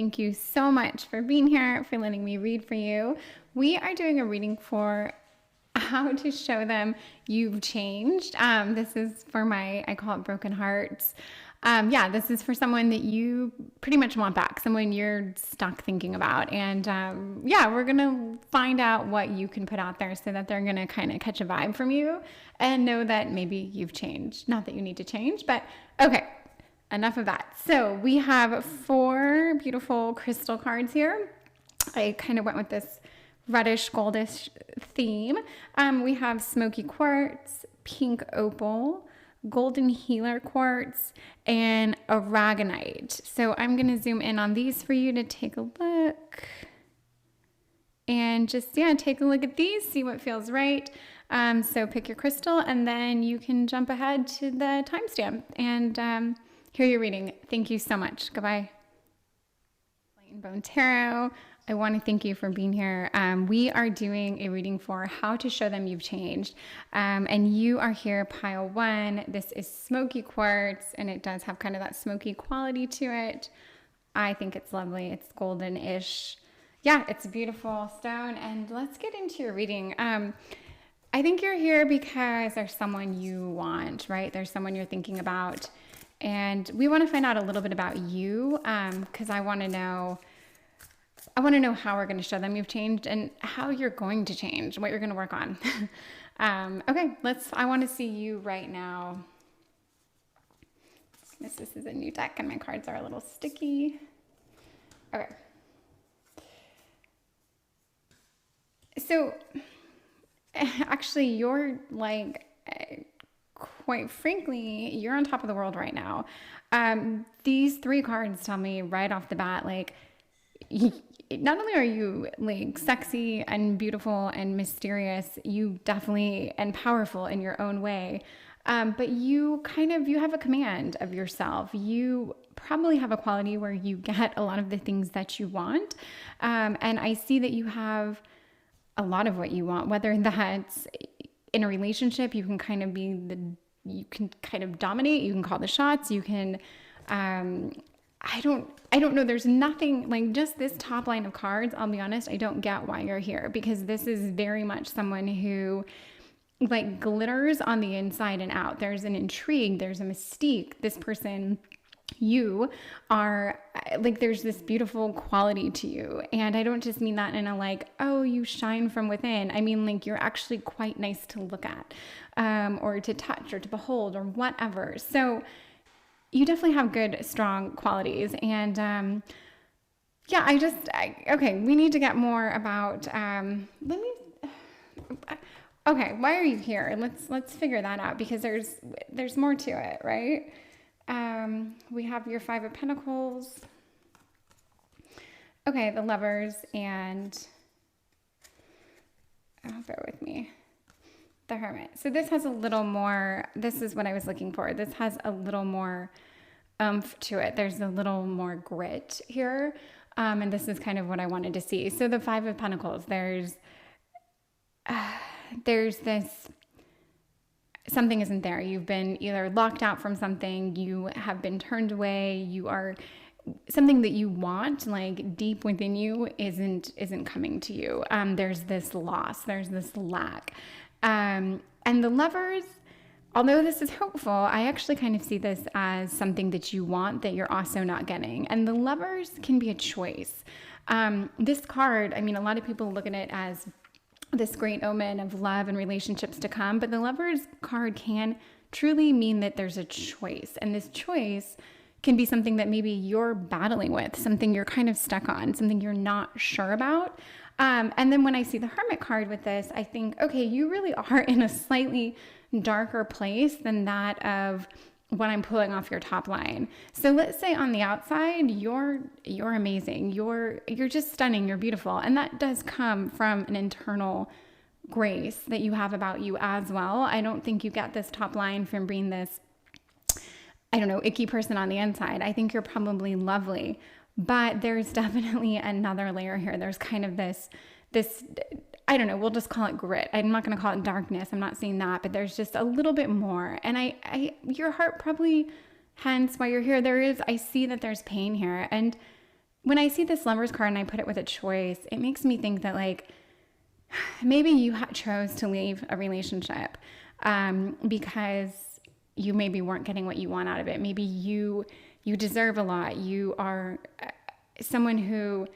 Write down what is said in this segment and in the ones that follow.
Thank you so much for being here, for letting me read for you. We are doing a reading for how to show them you've changed. This is for I call it broken hearts. This is for someone that you pretty much want back, someone you're stuck thinking about. And we're going to find out what you can put out there so that they're going to kind of catch a vibe from you and know that maybe you've changed. Not that you need to change, but okay, enough of that. So we have 4 beautiful crystal cards here. I kind of went with this reddish goldish theme. We have smoky quartz, pink opal, golden healer quartz, and aragonite. So I'm going to zoom in on these for you to take a look. And just, take a look at these, see what feels right. So pick your crystal and then you can jump ahead to the timestamp and hear your reading. Thank you so much. Goodbye. Light and Bone Tarot. I want to thank you for being here. We are doing a reading for how to show them you've changed. And you are here, pile 1. This is smoky quartz, and it does have kind of that smoky quality to it. I think it's lovely. It's golden-ish. Yeah, it's a beautiful stone. And let's get into your reading. I think you're here because there's someone you want, right? There's someone you're thinking about. And we want to find out a little bit about you because I want to know how we're going to show them you've changed and how you're going to change, what you're going to work on. Okay, I want to see you right now. This is a new deck and my cards are a little sticky. Okay. So actually you're quite frankly, you're on top of the world right now. These 3 cards tell me right off the bat, not only are you sexy and beautiful and mysterious, you definitely and powerful in your own way, but you have a command of yourself. You probably have a quality where you get a lot of the things that you want, and I see that you have a lot of what you want, whether that's in a relationship. You can kind of dominate, you can call the shots, you can I don't know. There's nothing just this top line of cards. I'll be honest. I don't get why you're here because this is very much someone who glitters on the inside and out. There's an intrigue. There's a mystique. This person, you are there's this beautiful quality to you. And I don't just mean that in a oh, you shine from within. I mean, you're actually quite nice to look at, or to touch or to behold or whatever. So you definitely have good, strong qualities. And okay, we need to get more about, okay, why are you here? Let's figure that out because there's more to it, right? We have your 5 of Pentacles. Okay, the Lovers and, bear with me. The Hermit. So this has a little more, this is what I was looking for. This has a little more oomph to it. There's a little more grit here. And this is kind of what I wanted to see. So the 5 of Pentacles, there's this, something isn't there. You've been either locked out from something, you have been turned away, you are, something that you want, deep within you isn't coming to you. There's this loss, there's this lack. And the Lovers, although this is hopeful, I actually kind of see this as something that you want that you're also not getting. And the Lovers can be a choice. This card, a lot of people look at it as this great omen of love and relationships to come, but the Lovers card can truly mean that there's a choice. And this choice can be something that maybe you're battling with, something you're kind of stuck on, something you're not sure about. And then when I see the Hermit card with this, I think, okay, you really are in a slightly darker place than that of what I'm pulling off your top line. So let's say on the outside, you're amazing. You're just stunning. You're beautiful. And that does come from an internal grace that you have about you as well. I don't think you get this top line from being this, icky person on the inside. I think you're probably lovely. But there's definitely another layer here. There's kind of this, we'll just call it grit. I'm not going to call it darkness. I'm not saying that, but there's just a little bit more. And your heart probably, hence why you're here, I see that there's pain here. And when I see this Lovers card and I put it with a choice, it makes me think that like maybe you chose to leave a relationship because you maybe weren't getting what you want out of it. Maybe you deserve a lot. You are someone who,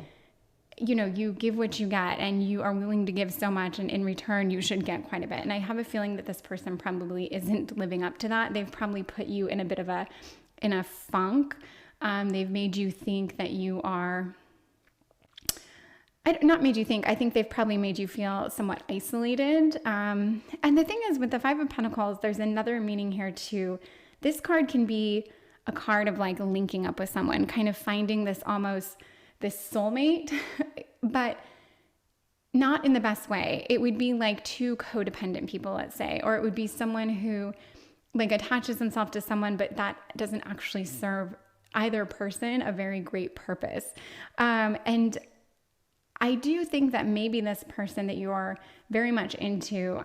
you know, you give what you get, and you are willing to give so much, and in return you should get quite a bit. And I have a feeling that this person probably isn't living up to that. They've probably put you in a bit of a funk. They've made you think that you are, not made you think, I think they've probably made you feel somewhat isolated. And the thing is, with the Five of Pentacles, there's another meaning here too. This card can be a card of like linking up with someone, kind of finding this soulmate, but not in the best way. It would be like two codependent people, let's say, or it would be someone who like attaches himself to someone, but that doesn't actually serve either person a very great purpose. And I do think that maybe this person that you're very much into,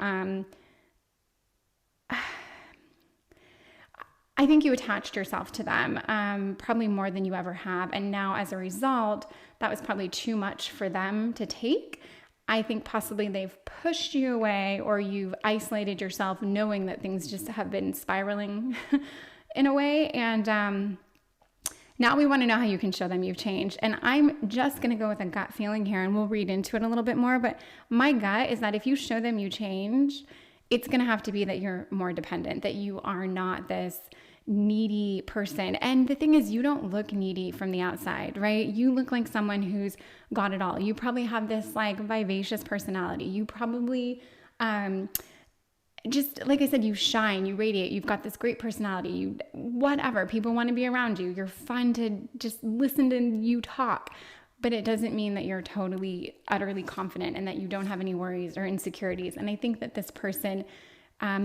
I think you attached yourself to them, probably more than you ever have. And now as a result, that was probably too much for them to take. I think possibly they've pushed you away, or you've isolated yourself knowing that things just have been spiraling in a way. And now we want to know how you can show them you've changed. And I'm just going to go with a gut feeling here, and we'll read into it a little bit more. But my gut is that if you show them you change, it's going to have to be that you're more dependent, that you are not this needy person. And the thing is, you don't look needy from the outside, right? You look like someone who's got it all. You probably have this like vivacious personality. You probably, just like I said, you shine, you radiate, you've got this great personality, whatever, people want to be around you. You're fun to just listen to you talk, but it doesn't mean that you're totally, utterly confident and that you don't have any worries or insecurities. And I think that this person,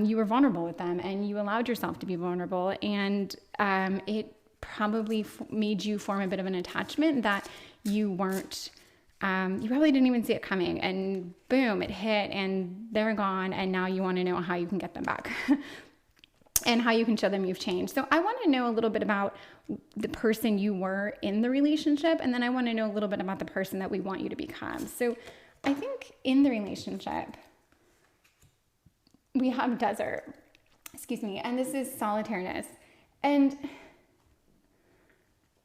you were vulnerable with them, and you allowed yourself to be vulnerable, and it probably made you form a bit of an attachment that you weren't, you probably didn't even see it coming, and boom, it hit, and they're gone, and now you want to know how you can get them back and how you can show them you've changed. So I want to know a little bit about the person you were in the relationship, and then I want to know a little bit about the person that we want you to become. So I think in the relationship, we have desert, and this is solitariness. And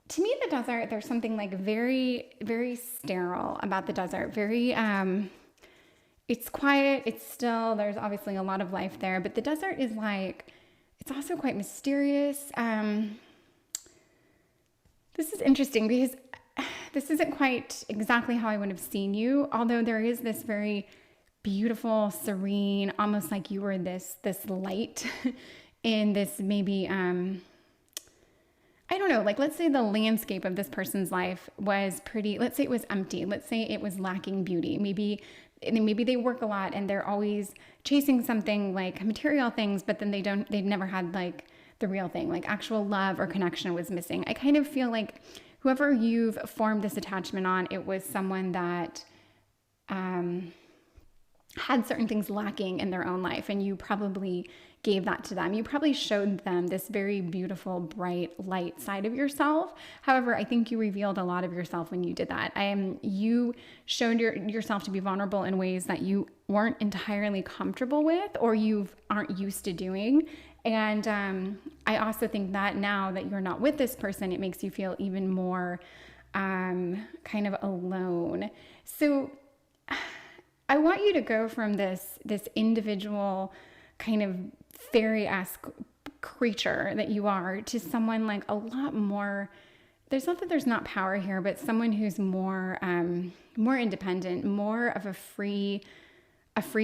to me, the desert, there's something like very, very sterile about the desert. Very, it's quiet, it's still, there's obviously a lot of life there, but the desert is like, it's also quite mysterious. This is interesting because this isn't quite exactly how I would have seen you, although there is this very beautiful, serene, almost like you were this light in this maybe, I don't know, like let's say the landscape of this person's life was pretty, let's say it was empty. Let's say it was lacking beauty. Maybe they work a lot and they're always chasing something like material things, but then they'd never had like the real thing, like actual love or connection was missing. I kind of feel like whoever you've formed this attachment on, it was someone that, had certain things lacking in their own life, and you probably gave that to them. You probably showed them this very beautiful, bright, light side of yourself. However, I think you revealed a lot of yourself when you did that. You showed yourself to be vulnerable in ways that you weren't entirely comfortable with, or you aren't used to doing. And I also think that now that you're not with this person, it makes you feel even more kind of alone. So I want you to go from this individual kind of fairy-esque creature that you are to someone like a lot more. There's not that there's not power here, but someone who's more independent, more of a free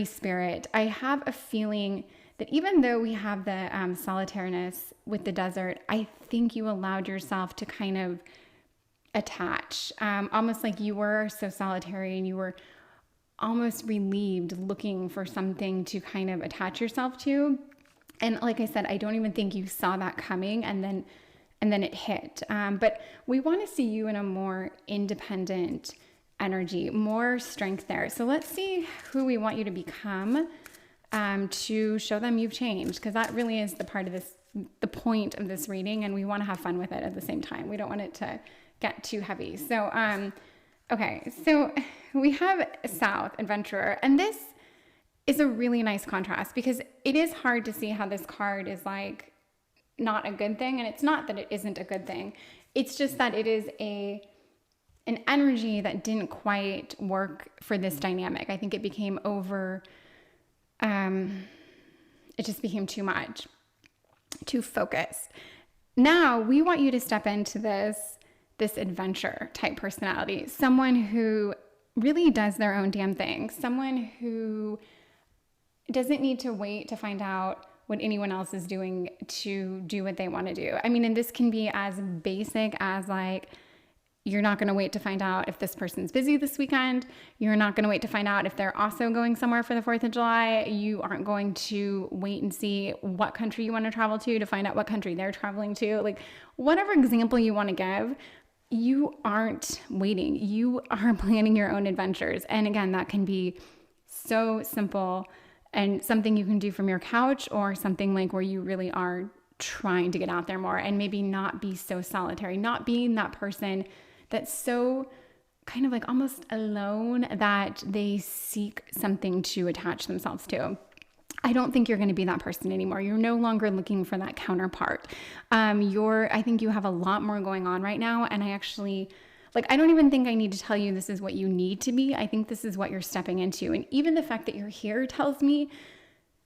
spirit. I have a feeling that even though we have the solitariness with the desert, I think you allowed yourself to kind of attach, almost like you were so solitary and you were almost relieved looking for something to kind of attach yourself to. And like I said, I don't even think you saw that coming, and then it hit. But we want to see you in a more independent energy, more strength there. So let's see who we want you to become to show them you've changed, because that really is the point of this reading, and we want to have fun with it at the same time. We don't want it to get too heavy. So, okay. So we have South, adventurer, and this is a really nice contrast because it is hard to see how this card is like not a good thing. And it's not that it isn't a good thing. It's just that it is an energy that didn't quite work for this dynamic. I think it became it just became too much, too focused. Now we want you to step into this adventure type personality, someone who really does their own damn thing, someone who doesn't need to wait to find out what anyone else is doing to do what they want to do. I mean, and this can be as basic as like, you're not going to wait to find out if this person's busy this weekend. You're not going to wait to find out if they're also going somewhere for the 4th of July. You aren't going to wait and see what country you want to travel to find out what country they're traveling to. Like, whatever example you want to give, you aren't waiting. You are planning your own adventures. And again, that can be so simple and something you can do from your couch, or something like where you really are trying to get out there more and maybe not be so solitary, not being that person that's so kind of like almost alone that they seek something to attach themselves to. I don't think you're going to be that person anymore. You're no longer looking for that counterpart. I think you have a lot more going on right now. And I don't even think I need to tell you this is what you need to be. I think this is what you're stepping into. And even the fact that you're here tells me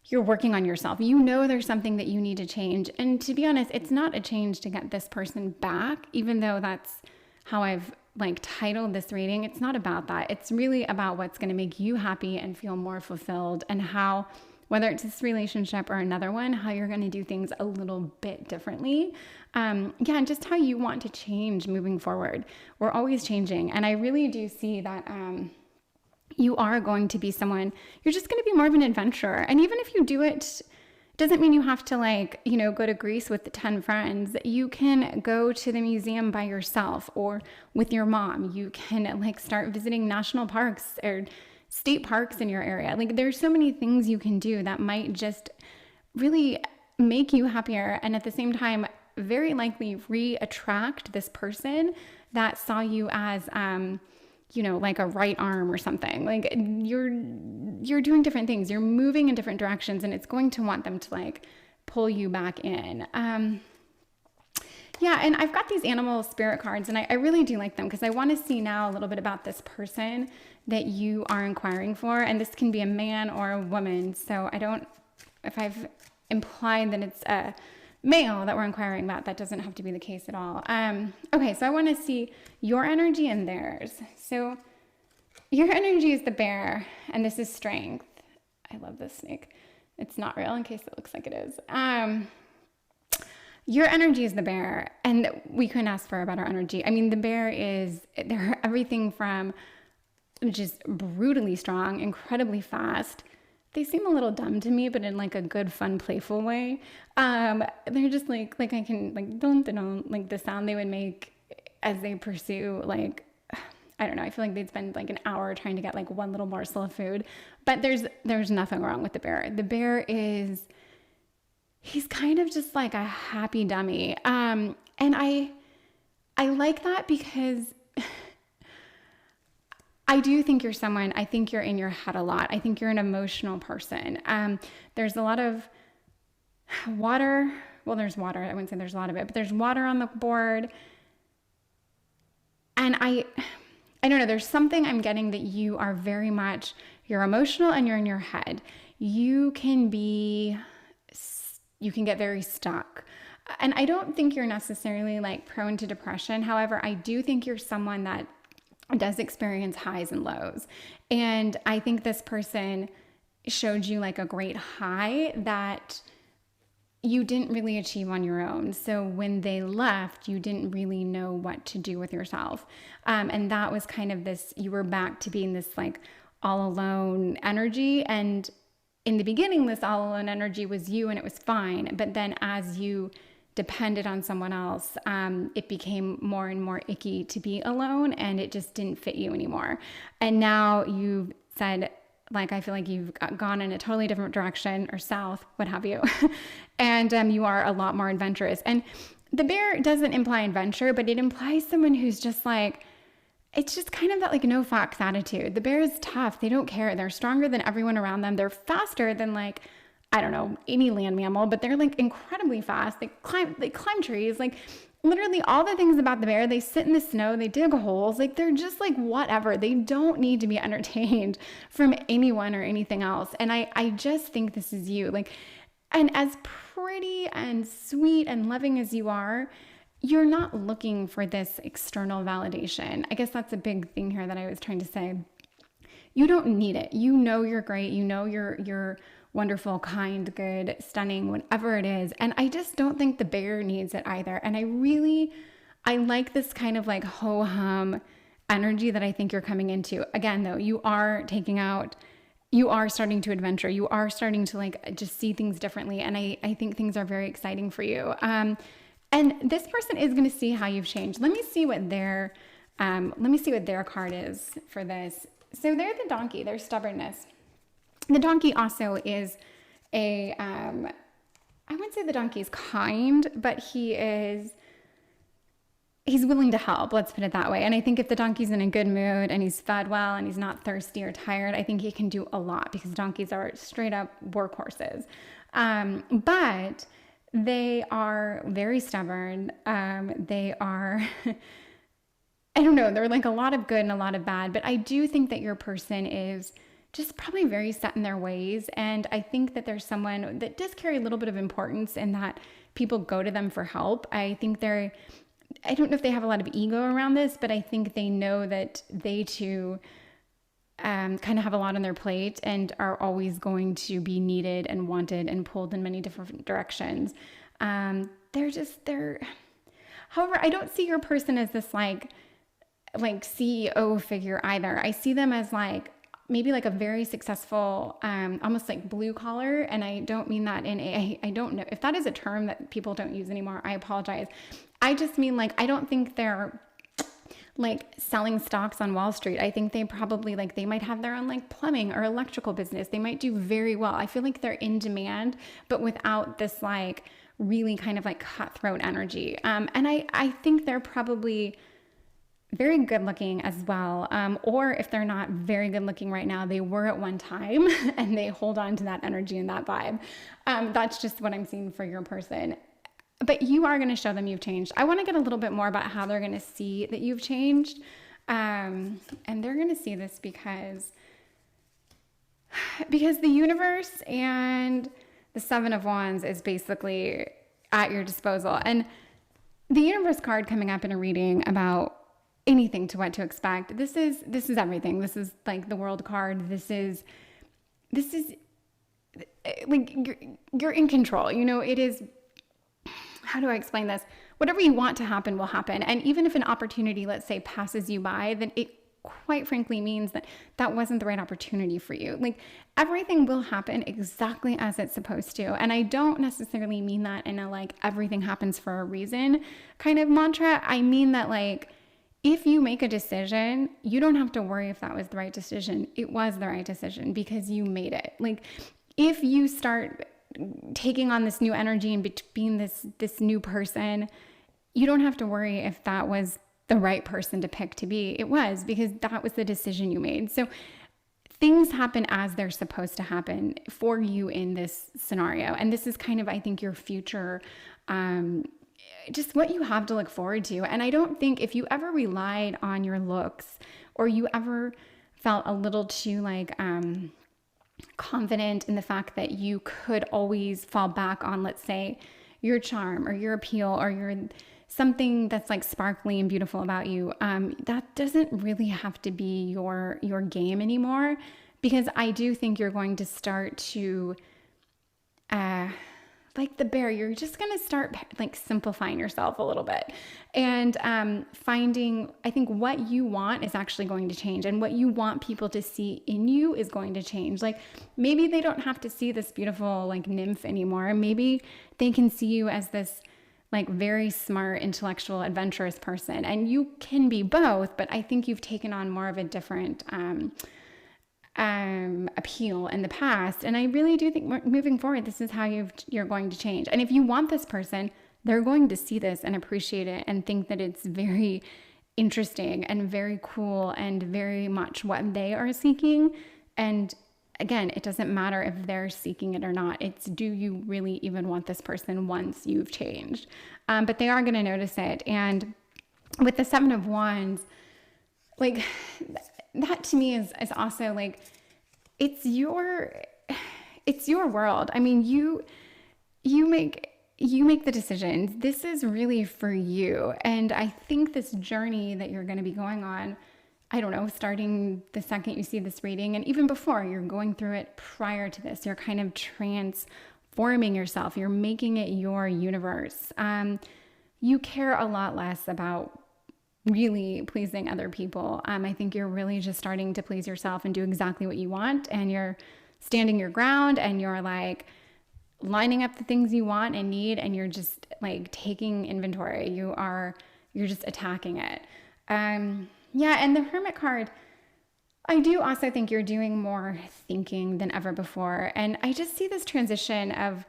you're working on yourself. You know there's something that you need to change. And to be honest, it's not a change to get this person back, even though that's how I've titled this reading. It's not about that. It's really about what's going to make you happy and feel more fulfilled, and how, whether it's this relationship or another one, how you're going to do things a little bit differently. And just how you want to change moving forward. We're always changing. And I really do see that you are going to be someone, you're just going to be more of an adventurer. And even if you do it, doesn't mean you have to go to Greece with 10 friends. You can go to the museum by yourself or with your mom. You can start visiting national parks or state parks in your area. There's so many things you can do that might just really make you happier, and at the same time very likely re-attract this person that saw you as like a right arm or something. You're doing different things, you're moving in different directions, and it's going to want them to pull you back in. And I've got these animal spirit cards, and I really do like them because I want to see now a little bit about this person that you are inquiring for. And this can be a man or a woman. So if I've implied that it's a male that we're inquiring about, that doesn't have to be the case at all. Okay, so I want to see your energy and theirs. So your energy is the bear, and this is strength. I love this snake. It's not real, in case it looks like it is. Your energy is the bear, and we couldn't ask for a better energy. I mean, the bear they're everything from just brutally strong, incredibly fast. They seem a little dumb to me, but in a good, fun, playful way. They're just I can dun dun dun, the sound they would make as they pursue I don't know. I feel like they'd spend an hour trying to get one little morsel of food. But there's nothing wrong with the bear. The bear he's kind of just a happy dummy. And I like that because I do think you're someone, I think you're in your head a lot. I think you're an emotional person. There's a lot of water. Well, there's water. I wouldn't say there's a lot of it, but there's water on the board. And I don't know, there's something I'm getting that you are very much, you're emotional and you're in your head. You can get very stuck. And I don't think you're necessarily prone to depression. However, I do think you're someone that does experience highs and lows. And I think this person showed you a great high that you didn't really achieve on your own. So when they left, you didn't really know what to do with yourself. And that was kind of this, you were back to being this all alone energy. And in the beginning, this all alone energy was you and it was fine. But then as you depended on someone else, it became more and more icky to be alone, and it just didn't fit you anymore. And now you've said, I feel like you've gone in a totally different direction, or south, what have you. And you are a lot more adventurous. And the bear doesn't imply adventure, but it implies someone who's just like, it's just kind of that like no fox attitude. The bear is tough. They don't care. They're stronger than everyone around them. They're faster than like, I don't know, any land mammal, but they're like incredibly fast. They climb trees. Like literally all the things about the bear. They sit in the snow. They dig holes. Like they're just like whatever. They don't need to be entertained from anyone or anything else. And I just think this is you. Like, and as pretty and sweet and loving as you are, you're not looking for this external validation. I guess that's a big thing here that I was trying to say. You don't need it. You know you're great. You know you're wonderful, kind, good, stunning, whatever it is. And I just don't think the bear needs it either. And I like this kind of like ho-hum energy that I think you're coming into. Again, though, you are starting to adventure. You are starting to like just see things differently. And I think things are very exciting for you. And this person is going to see how you've changed. Let me see what their card is for this. So they're the donkey, their stubbornness. The donkey also is I wouldn't say the donkey is kind, but he's willing to help. Let's put it that way. And I think if the donkey's in a good mood and he's fed well and he's not thirsty or tired, I think he can do a lot because donkeys are straight up workhorses. But they are very stubborn. They are, I don't know, they're like a lot of good and a lot of bad, but I do think that your person is just probably very set in their ways. And I think that there's someone that does carry a little bit of importance in that people go to them for help. I think I don't know if they have a lot of ego around this, but I think they know that they too kind of have a lot on their plate and are always going to be needed and wanted and pulled in many different directions. However, I don't see your person as this like CEO figure either. I see them as like maybe like a very successful, almost like blue collar. And I don't mean that I don't know if that is a term that people don't use anymore. I apologize. I just mean like, I don't think they're like selling stocks on Wall Street. I think they probably like, they might have their own like plumbing or electrical business. They might do very well. I feel like they're in demand, but without this like really kind of like cutthroat energy. And I think they're probably very good looking as well. Or if they're not very good looking right now, they were at one time and they hold on to that energy and that vibe. That's just what I'm seeing for your person. But you are going to show them you've changed. I want to get a little bit more about how they're going to see that you've changed. And they're going to see this because the universe and the Seven of Wands is basically at your disposal. And the universe card coming up in a reading about anything to what to expect. This is everything. This is like the World card. This is like you're in control. You know, it is. How do I explain this? Whatever you want to happen will happen. And even if an opportunity, let's say, passes you by, then it quite frankly means that that wasn't the right opportunity for you. Like everything will happen exactly as it's supposed to. And I don't necessarily mean that in a like everything happens for a reason kind of mantra. I mean that like if you make a decision, you don't have to worry if that was the right decision. It was the right decision because you made it. Like if you start taking on this new energy and being this new person, you don't have to worry if that was the right person to pick to be. It was because that was the decision you made. So things happen as they're supposed to happen for you in this scenario. And this is kind of, I think, your future, just what you have to look forward to. And I don't think if you ever relied on your looks or you ever felt a little too like, confident in the fact that you could always fall back on, let's say, your charm or your appeal or your something that's like sparkly and beautiful about you, that doesn't really have to be your game anymore, because I do think you're going to start to like the bear, you're just going to start like simplifying yourself a little bit and finding, I think what you want is actually going to change, and what you want people to see in you is going to change. Like maybe they don't have to see this beautiful like nymph anymore. Maybe they can see you as this like very smart, intellectual, adventurous person, and you can be both, but I think you've taken on more of a different appeal in the past. And I really do think moving forward, this is how you're going to change. And if you want this person, they're going to see this and appreciate it and think that it's very interesting and very cool and very much what they are seeking. And again, it doesn't matter if they're seeking it or not. It's, do you really even want this person once you've changed? But they are going to notice it. And with the Seven of Wands, like that to me is also like, it's your world. I mean, you make the decisions. This is really for you. And I think this journey that you're going to be going on, I don't know, starting the second you see this reading, and even before, you're going through it prior to this, you're kind of transforming yourself. You're making it your universe. You care a lot less about really pleasing other people. I think you're really just starting to please yourself and do exactly what you want. And you're standing your ground, and you're like lining up the things you want and need. And you're just like taking inventory. You're just attacking it. Yeah. And the Hermit card, I do also think you're doing more thinking than ever before. And I just see this transition of,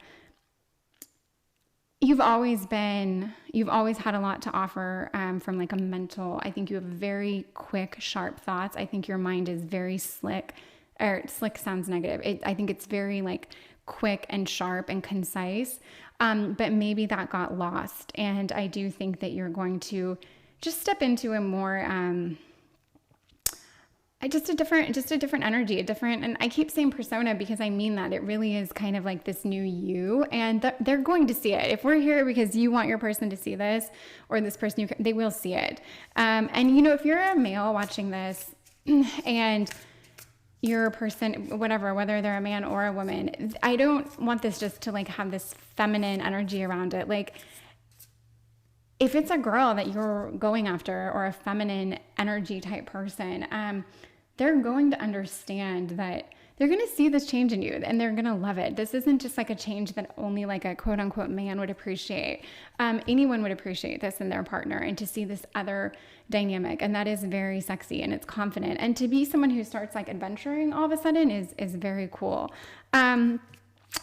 you've always had a lot to offer from like a mental, I think you have very quick, sharp thoughts. I think your mind is very slick, or slick sounds negative. I think it's very like quick and sharp and concise. But maybe that got lost. And I do think that you're going to just step into a more, just a different energy, and I keep saying persona because I mean that. It really is kind of like this new you, and they're going to see it. If we're here because you want your person to see this, or this person, they will see it. And you know, if you're a male watching this and you're a person, whatever, whether they're a man or a woman, I don't want this just to like have this feminine energy around it. Like, if it's a girl that you're going after, or a feminine energy type person, they're going to understand that they're going to see this change in you, and they're going to love it. This isn't just like a change that only like a quote unquote man would appreciate. Anyone would appreciate this in their partner, and to see this other dynamic. And that is very sexy, and it's confident. And to be someone who starts like adventuring all of a sudden is very cool.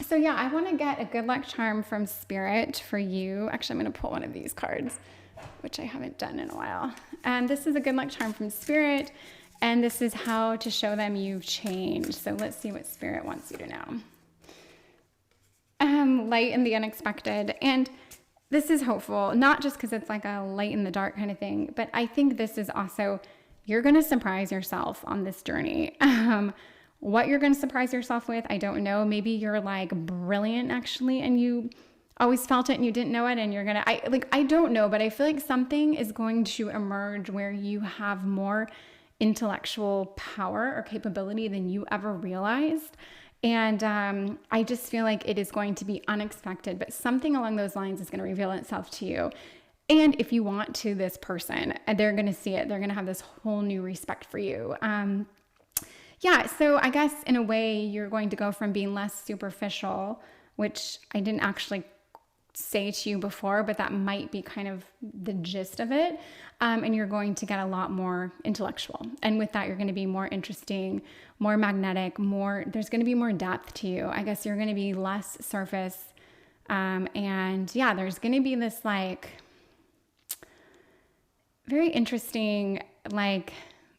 So yeah, I want to get a good luck charm from Spirit for you. Actually, I'm going to pull one of these cards, which I haven't done in a while. And this is a good luck charm from Spirit. And this is how to show them you've changed. So let's see what Spirit wants you to know. Light in the unexpected. And this is hopeful, not just because it's like a light in the dark kind of thing, but I think this is also, you're going to surprise yourself on this journey. What you're going to surprise yourself with, I don't know. Maybe you're like brilliant actually, and you always felt it and you didn't know it, and you're going to, I don't know, but I feel like something is going to emerge where you have more intellectual power or capability than you ever realized. And I just feel like it is going to be unexpected, but something along those lines is going to reveal itself to you. And if you want to this person, they're going to see it. They're going to have this whole new respect for you. Yeah, so I guess in a way you're going to go from being less superficial, which I didn't actually say to you before, but that might be kind of the gist of it. And you're going to get a lot more intellectual. And with that, you're going to be more interesting, more magnetic, there's going to be more depth to you. I guess you're going to be less surface. And yeah, there's going to be this like very interesting, like,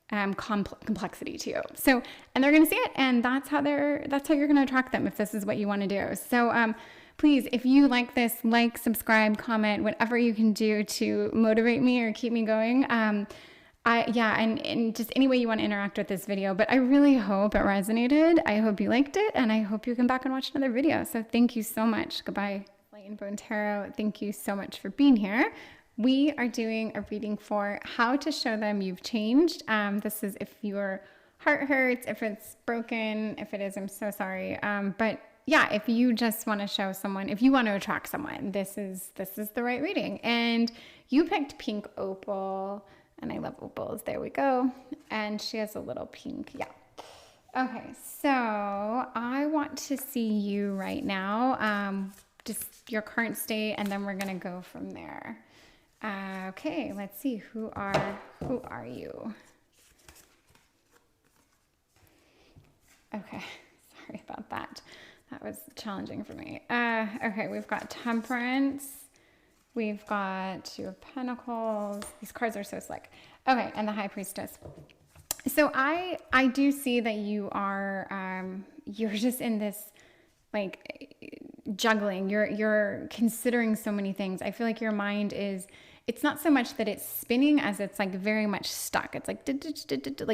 complexity to you. So, and they're going to see it, and that's how you're going to attract them if this is what you want to do. So, please, if you like this, like, subscribe, comment, whatever you can do to motivate me or keep me going. And just any way you want to interact with this video, but I really hope it resonated. I hope you liked it, and I hope you come back and watch another video. So thank you so much. Goodbye. Light and Bone Tarot, thank you so much for being here. We are doing a reading for how to show them you've changed. This is if your heart hurts, if it's broken, if it is, I'm so sorry. But yeah, if you just want to show someone, if you want to attract someone, this is the right reading. And you picked Pink Opal, and I love opals. There we go. And she has a little pink, yeah. Okay, so I want to see you right now, just your current state, and then we're gonna go from there. Okay, let's see, who are you? Okay, sorry about that. That was challenging for me. Okay, we've got Temperance, We've got Two of Pentacles. These cards are so slick. Okay, and the High Priestess. So I do see that you are, you're just in this like juggling. You're considering so many things. I feel like your mind is, it's not so much that it's spinning as it's like very much stuck. It's like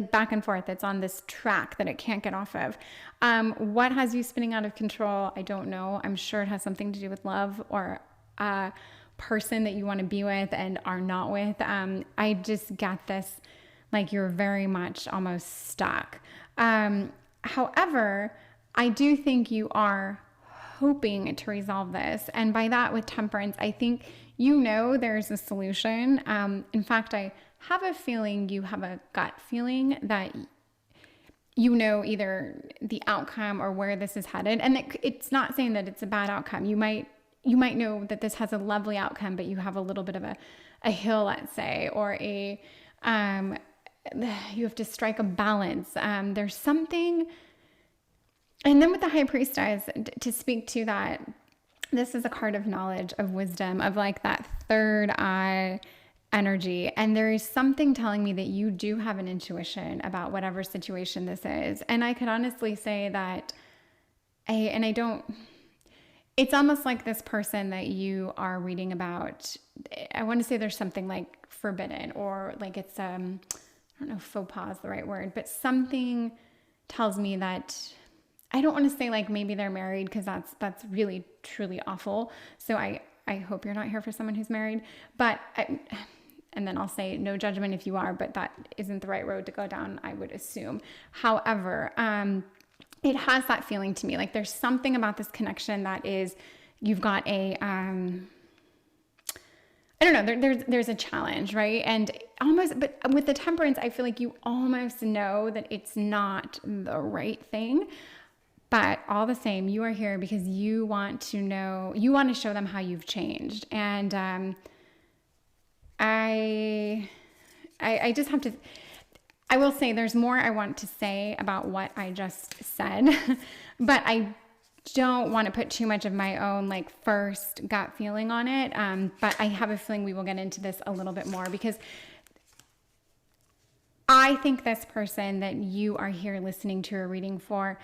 back and forth. It's on this track that it can't get off of. What has you spinning out of control? I don't know. I'm sure it has something to do with love or a person that you want to be with and are not with. I just get this, like you're very much almost stuck. However, I do think you are hoping to resolve this. And by that, with Temperance, I think you know there's a solution. In fact, I have a feeling, you have a gut feeling that you know either the outcome or where this is headed. And it's not saying that it's a bad outcome. You might know that this has a lovely outcome, but you have a little bit of a hill, let's say, or you have to strike a balance. There's something. And then with the High Priestess, to speak to that, this is a card of knowledge, of wisdom, of like that third eye energy. And there is something telling me that you do have an intuition about whatever situation this is. And I could honestly say that it's almost like this person that you are reading about. I want to say there's something like forbidden, or like it's, I don't know if faux pas is the right word, but something tells me that, I don't want to say like maybe they're married, because that's really truly awful. So I hope you're not here for someone who's married, but and then I'll say no judgment if you are, but that isn't the right road to go down, I would assume. However, it has that feeling to me, like there's something about this connection that is, you've got a, I don't know, there's a challenge, right? And almost, but with the Temperance, I feel like you almost know that it's not the right thing. But all the same, you are here because you want to know, you want to show them how you've changed. And I just have to, I will say there's more I want to say about what I just said, but I don't want to put too much of my own like first gut feeling on it. But I have a feeling we will get into this a little bit more, because I think this person that you are here listening to a reading for,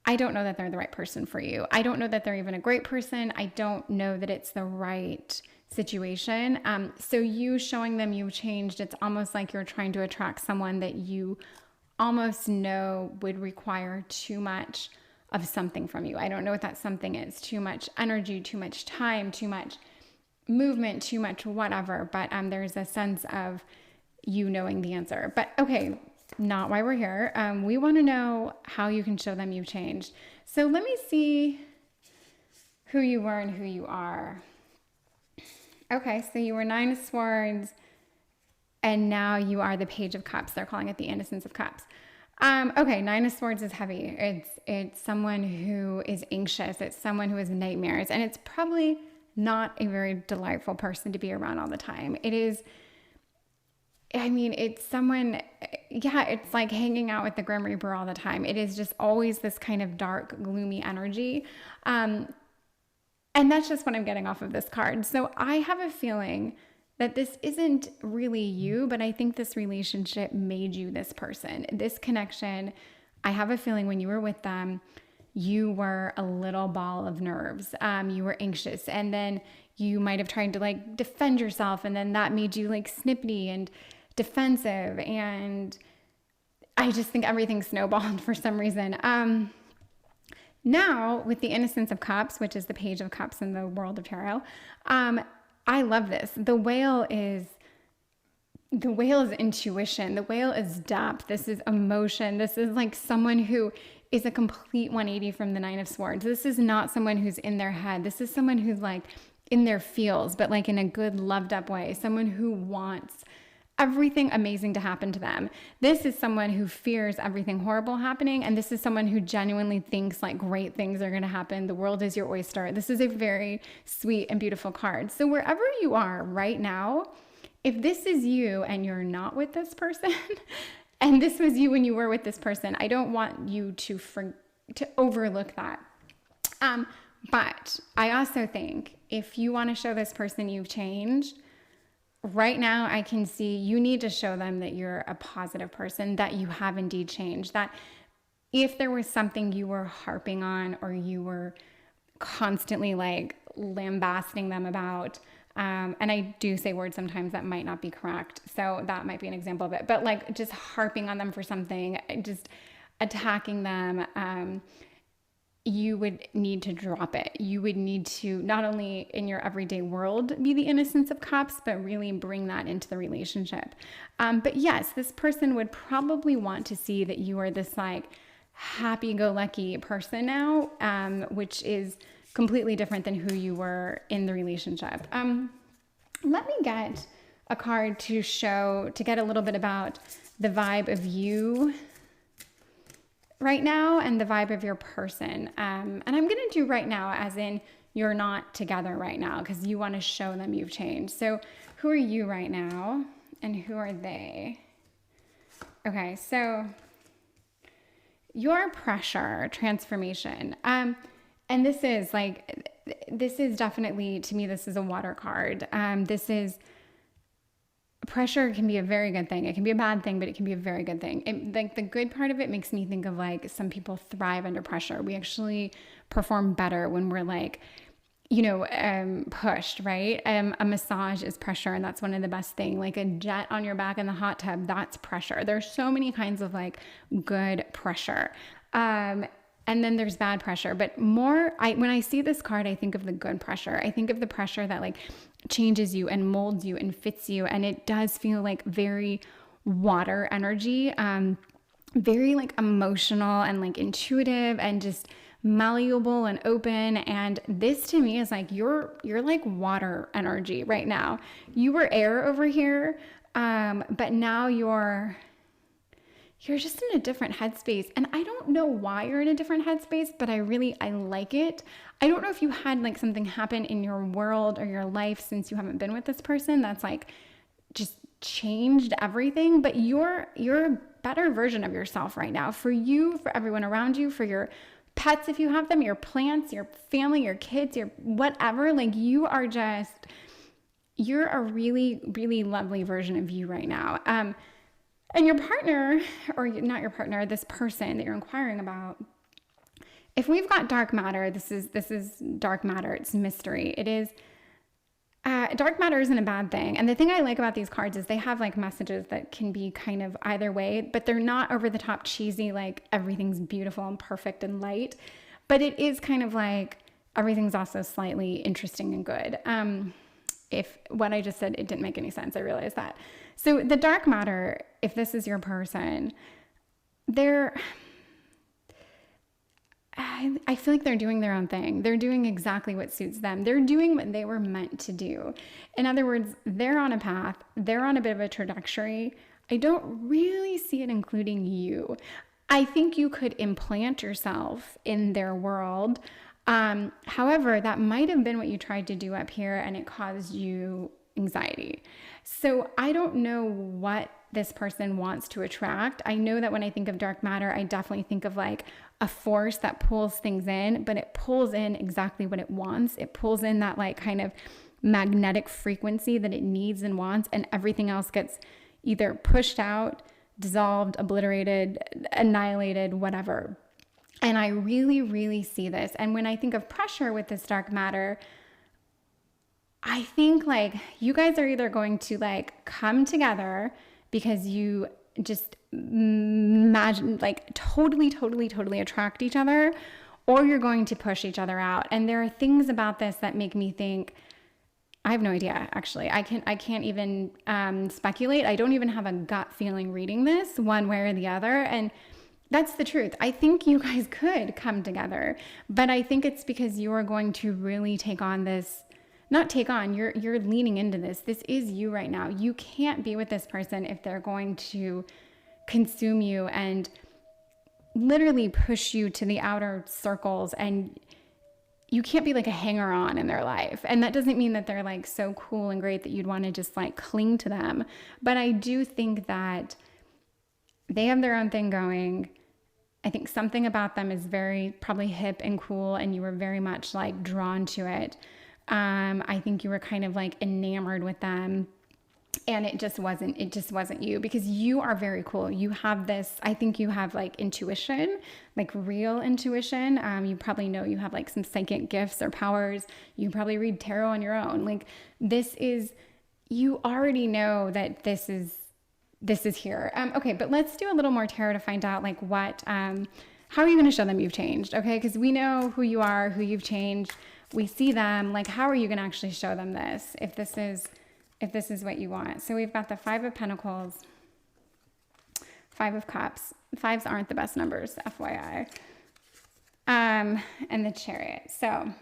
I don't know that they're the right person for you. I don't know that they're even a great person. I don't know that it's the right situation. So you showing them you've changed, it's almost like you're trying to attract someone that you almost know would require too much of something from you. I don't know what that something is. Too much energy, too much time, too much movement, too much whatever. But there's a sense of you knowing the answer. But okay, not why we're here. We want to know how you can show them you've changed. So let me see who you were and who you are. Okay, so you were Nine of Swords, and now you are the Page of Cups. They're calling it the Innocence of Cups. Okay, Nine of Swords is heavy. It's someone who is anxious. It's someone who has nightmares, and it's probably not a very delightful person to be around all the time. It is. I mean, it's someone, yeah, it's like hanging out with the Grim Reaper all the time. It is just always this kind of dark, gloomy energy. And that's just what I'm getting off of this card. So I have a feeling that this isn't really you, but I think this relationship made you this person. This connection, I have a feeling when you were with them, you were a little ball of nerves. You were anxious, and then you might have tried to like defend yourself, and then that made you like snippety and defensive, and I just think everything snowballed for some reason. Now with the Innocence of Cups, which is the Page of Cups in the world of tarot, I love this. The whale is intuition. The whale is depth. This is emotion. This is like someone who is a complete 180 from the Nine of Swords. This is not someone who's in their head. This is someone who's like in their feels, but like in a good, loved up way. Someone who wants everything amazing to happen to them. This is someone who fears everything horrible happening, and this is someone who genuinely thinks like great things are going to happen. The world is your oyster. This is a very sweet and beautiful card. So wherever you are right now, if this is you and you're not with this person, and this was you when you were with this person, I don't want you to overlook that. But I also think if you want to show this person you've changed, right now I can see you need to show them that you're a positive person, that you have indeed changed, that if there was something you were harping on or you were constantly like lambasting them about, and I do say words sometimes that might not be correct, so that might be an example of it, but like just harping on them for something, just attacking them, you would need to drop it. You would need to not only in your everyday world be the innocence of cups, but really bring that into the relationship. But yes, this person would probably want to see that you are this like happy-go-lucky person now, which is completely different than who you were in the relationship. Let me get a card to get a little bit about the vibe of you right now and the vibe of your person. And I'm going to do right now as in you're not together right now because you want to show them you've changed. So who are you right now and who are they? Okay, so your pressure, transformation. And this is definitely, to me, this is a water card. Pressure can be a very good thing. It can be a bad thing, but it can be a very good thing. Like the good part of it makes me think of like some people thrive under pressure. We actually perform better when we're like, pushed, right? A massage is pressure, and that's one of the best things. Like a jet on your back in the hot tub, that's pressure. There's so many kinds of like good pressure. And then there's bad pressure, but when I see this card, I think of the good pressure. I think of the pressure that like changes you and molds you and fits you. And it does feel like very water energy, very like emotional and like intuitive and just malleable and open. And this to me is like, you're like water energy right now. You were air over here. But now you're just in a different headspace. And I don't know why you're in a different headspace, but I like it. I don't know if you had like something happen in your world or your life since you haven't been with this person that's like just changed everything, but you're a better version of yourself right now. For you, for everyone around you, for your pets if you have them, your plants, your family, your kids, your whatever, like you're a really, really lovely version of you right now. And your partner, or not your partner, this person that you're inquiring about, if we've got dark matter, this is dark matter. It's mystery. It is, dark matter isn't a bad thing. And the thing I like about these cards is they have like messages that can be kind of either way, but they're not over the top cheesy, like everything's beautiful and perfect and light. But it is kind of like everything's also slightly interesting and good. If what I just said, it didn't make any sense, I realize that. So the dark matter, if this is your person, I feel like they're doing their own thing. They're doing exactly what suits them. They're doing what they were meant to do. In other words, they're on a path. They're on a bit of a trajectory. I don't really see it including you. I think you could implant yourself in their world. However, that might have been what you tried to do up here and it caused you anxiety. So I don't know what this person wants to attract. I know that when I think of dark matter, I definitely think of like a force that pulls things in, but it pulls in exactly what it wants. It pulls in that like kind of magnetic frequency that it needs and wants, and everything else gets either pushed out, dissolved, obliterated, annihilated, whatever. And I really, really see this. And when I think of pressure with this dark matter, I think like you guys are either going to like come together because you just imagine like totally attract each other, or you're going to push each other out. And there are things about this that make me think, I have no idea, actually. I can't even speculate. I don't even have a gut feeling reading this one way or the other. And that's the truth. I think you guys could come together, but I think it's because you are going to really take on this. Not take on, you're leaning into this. This is you right now. You can't be with this person if they're going to consume you and literally push you to the outer circles, and you can't be like a hanger-on in their life. And that doesn't mean that they're like so cool and great that you'd want to just like cling to them. But I do think that they have their own thing going, I think something about them is very probably hip and cool, and you were very much like drawn to it. I think you were kind of like enamored with them, and it just wasn't you, because you are very cool. You have this, I think you have like intuition, like real intuition. You probably know you have like some psychic gifts or powers. You probably read tarot on your own. Like you already know that this is here. Okay, but let's do a little more tarot to find out like how are you going to show them you've changed? Okay, because we know who you are, who you've changed. We see them. Like, how are you going to actually show them this if this is what you want? So we've got the Five of Pentacles, Five of Cups. Fives aren't the best numbers, FYI. And the Chariot. So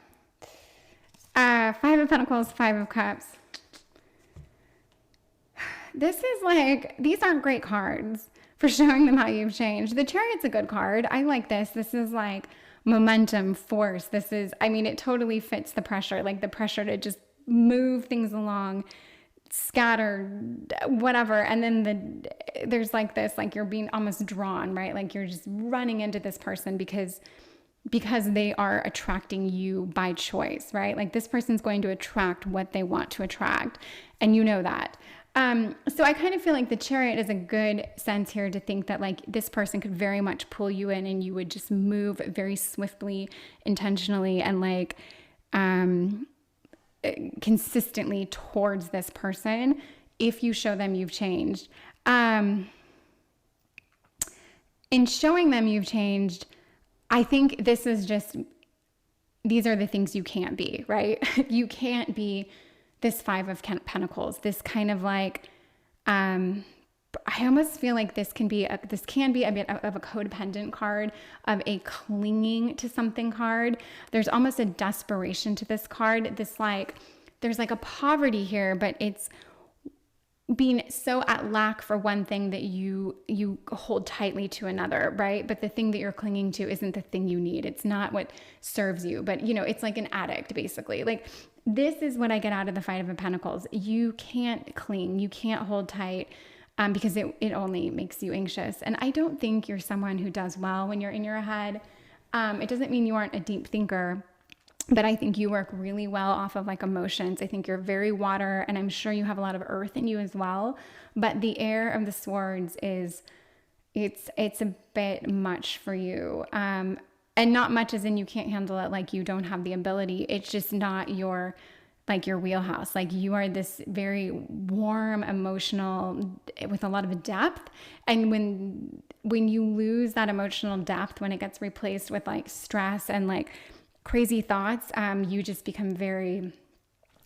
Five of Pentacles, Five of Cups. This is like, these aren't great cards for showing them how you've changed. The Chariot's a good card. I like this. This is like momentum, force. It totally fits the pressure, like the pressure to just move things along, scatter, whatever. And then there's like this, like you're being almost drawn, right? Like you're just running into this person because they are attracting you by choice, right? Like this person's going to attract what they want to attract. And you know that. So I kind of feel like the Chariot is a good sense here to think that like this person could very much pull you in, and you would just move very swiftly, intentionally, and like consistently towards this person if you show them you've changed. In showing them you've changed, I think these are the things you can't be, right? You can't be this Five of Pentacles, this kind of like, I almost feel like this can be a bit of a codependent card, of a clinging to something card. There's almost a desperation to this card. There's like a poverty here, but it's being so at lack for one thing that you hold tightly to another, right? But the thing that you're clinging to isn't the thing you need. It's not what serves you, but it's like an addict, basically. Like, this is what I get out of the Five of Pentacles. You can't cling, you can't hold tight, because it only makes you anxious. And I don't think you're someone who does well when you're in your head. It doesn't mean you aren't a deep thinker, but I think you work really well off of like emotions. I think you're very water, and I'm sure you have a lot of earth in you as well. But the air of the swords it's a bit much for you. And not much as in you can't handle it, like you don't have the ability. It's just not your wheelhouse. Like, you are this very warm, emotional, with a lot of depth. And when you lose that emotional depth, when it gets replaced with like stress and like crazy thoughts, you just become I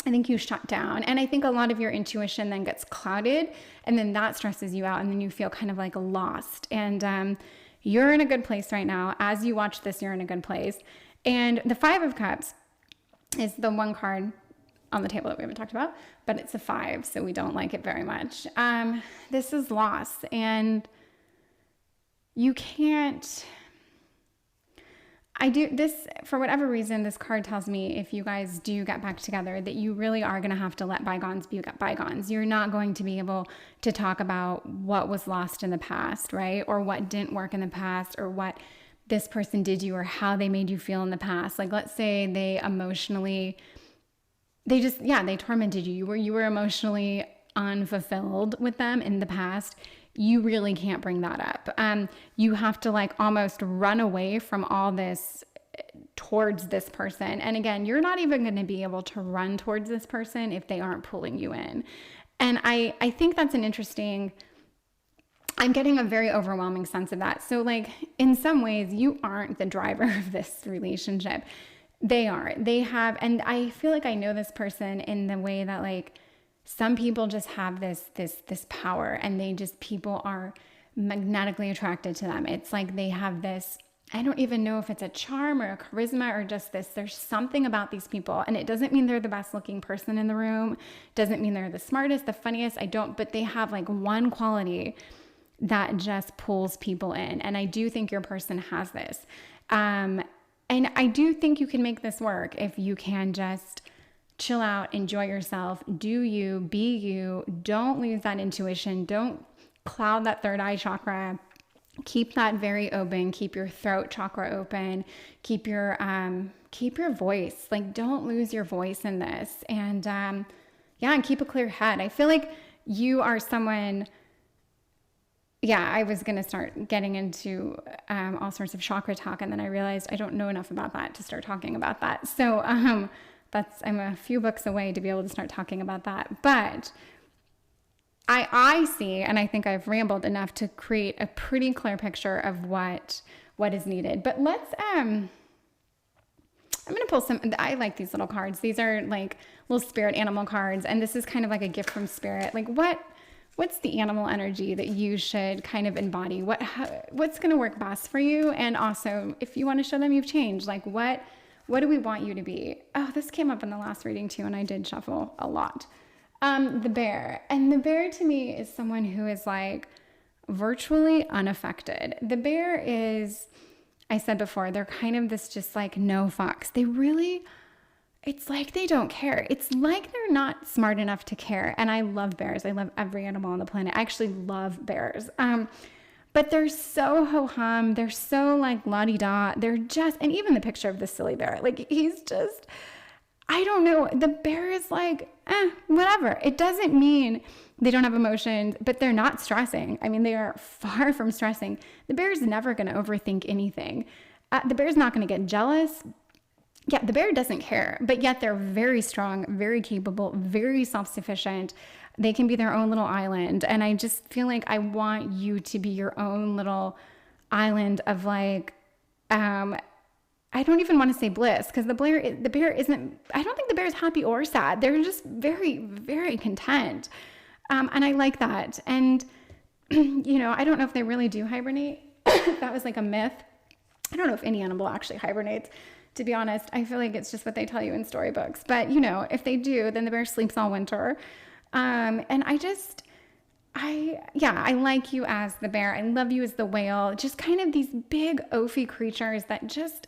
think you shut down. And I think a lot of your intuition then gets clouded, and then that stresses you out, and then you feel kind of like lost. And you're in a good place right now. As you watch this, you're in a good place. And the Five of Cups is the one card on the table that we haven't talked about, but it's a 5, so we don't like it very much. This is loss, and you can't... for whatever reason, this card tells me if you guys do get back together, that you really are going to have to let bygones be bygones. You're not going to be able to talk about what was lost in the past, right? Or what didn't work in the past, or what this person did you, or how they made you feel in the past. Like, let's say they emotionally, they tormented you. You were emotionally unfulfilled with them in the past. You really can't bring that up. You have to like almost run away from all this towards this person. And again, you're not even going to be able to run towards this person if they aren't pulling you in. And I think that's I'm getting a very overwhelming sense of that. So like, in some ways, you aren't the driver of this relationship. They are. They have, and I feel like I know this person in the way that like, some people just have this power, and people are magnetically attracted to them. It's like they have this, I don't even know if it's a charm or a charisma or just this, there's something about these people. And it doesn't mean they're the best looking person in the room. Doesn't mean they're the smartest, the funniest. But they have like one quality that just pulls people in. And I do think your person has this. And I do think you can make this work if you can just chill out, enjoy yourself, do you, be you, don't lose that intuition, don't cloud that third eye chakra, keep that very open, keep your throat chakra open, keep your voice, like don't lose your voice in this. And yeah, and keep a clear head. I feel like you are someone, yeah, I was going to start getting into all sorts of chakra talk, and then I realized I don't know enough about that to start talking about that. So I'm a few books away to be able to start talking about that. But I see, and I think I've rambled enough to create a pretty clear picture of what is needed. But let's I'm going to pull some. I like these little cards. These are like little spirit animal cards, and this is kind of like a gift from spirit. Like what's the animal energy that you should kind of embody? What's going to work best for you? And also, if you want to show them you've changed, like what do we want you to be? Oh, this came up in the last reading too, and I did shuffle a lot. The bear. And the bear to me is someone who is like virtually unaffected. The bear is, I said before, they're kind of this just like no fucks. It's like they don't care. It's like they're not smart enough to care. And I love bears. I love every animal on the planet. I actually love bears. But they're so ho-hum. They're so like la-di-da. They're just, and even the picture of the silly bear, like he's just, I don't know. The bear is like, whatever. It doesn't mean they don't have emotions, but they're not stressing. I mean, they are far from stressing. The bear is never going to overthink anything. The bear's not going to get jealous. Yeah, the bear doesn't care, but yet they're very strong, very capable, very self-sufficient. They can be their own little island. And I just feel like I want you to be your own little island of like, I don't even want to say bliss, because the bear isn't, I don't think the bear is happy or sad. They're just very, very content. And I like that. And, I don't know if they really do hibernate. That was like a myth. I don't know if any animal actually hibernates, to be honest. I feel like it's just what they tell you in storybooks. But, if they do, then the bear sleeps all winter. And I like you as the bear. I love you as the whale. Just kind of these big oafy creatures that just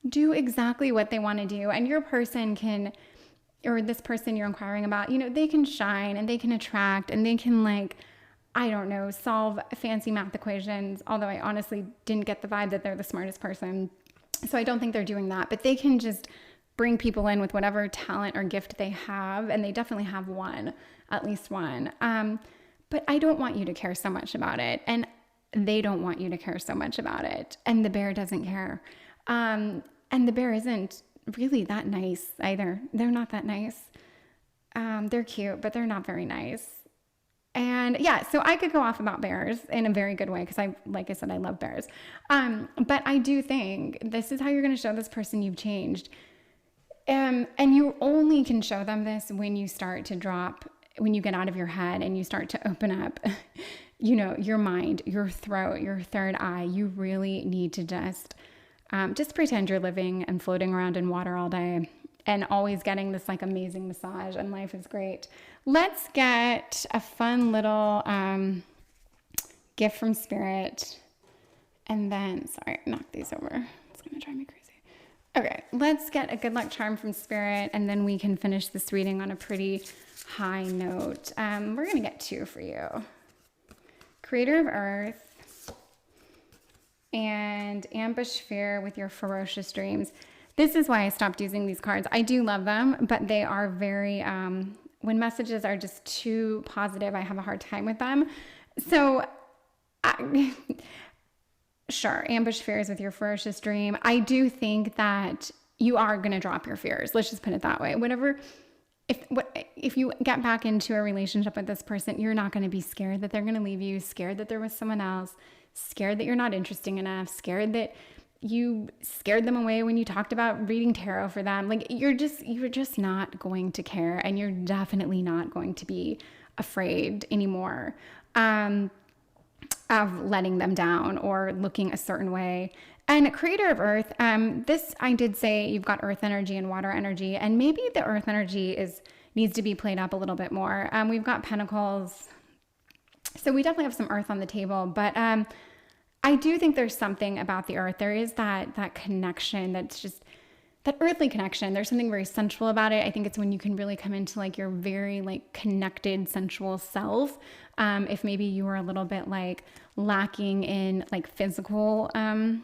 do exactly what they want to do. And your person can, or this person you're inquiring about, they can shine and they can attract and they can like, I don't know, solve fancy math equations. Although I honestly didn't get the vibe that they're the smartest person. So I don't think they're doing that, but they can just bring people in with whatever talent or gift they have. And they definitely have one, at least one. But I don't want you to care so much about it. And they don't want you to care so much about it. And the bear doesn't care. And the bear isn't really that nice either. They're not that nice. They're cute, but they're not very nice. And yeah, so I could go off about bears in a very good way because like I said, I love bears. But I do think this is how you're going to show this person you've changed. And you only can show them this when you start to drop, when you get out of your head and you start to open up, your mind, your throat, your third eye. You really need to just pretend you're living and floating around in water all day and always getting this like amazing massage, and life is great. Let's get a fun little gift from spirit. And then, sorry, I knocked these over. It's going to drive me crazy. Okay, let's get a good luck charm from spirit, and then we can finish this reading on a pretty high note. We're going to get two for you. Creator of Earth and Ambush Fear with your ferocious dreams. This is why I stopped using these cards. I do love them, but they are very, when messages are just too positive, I have a hard time with them. So, sure, ambush fears with your ferocious dream. I do think that you are going to drop your fears. Let's just put it that way. If you get back into a relationship with this person, you're not going to be scared that they're going to leave you, scared that they're with someone else, scared that you're not interesting enough, scared that you scared them away when you talked about reading tarot for them. Like you're just not going to care, and you're definitely not going to be afraid anymore of letting them down or looking a certain way. And creator of Earth, this I did say you've got earth energy and water energy, and maybe the earth energy needs to be played up a little bit more. We've got pentacles, so we definitely have some earth on the table, but I do think there's something about the earth. There is that connection that's just that earthly connection. There's something very sensual about it. I think it's when you can really come into like your very like connected sensual self. If maybe you were a little bit like lacking in like physical, in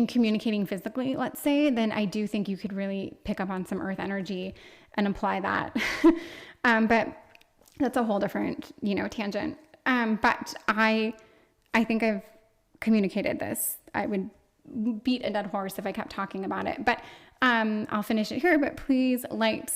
communicating physically, let's say, then I do think you could really pick up on some earth energy and apply that. But that's a whole different, tangent. But I think I've communicated this. I would beat a dead horse if I kept talking about it, but I'll finish it here. But please like,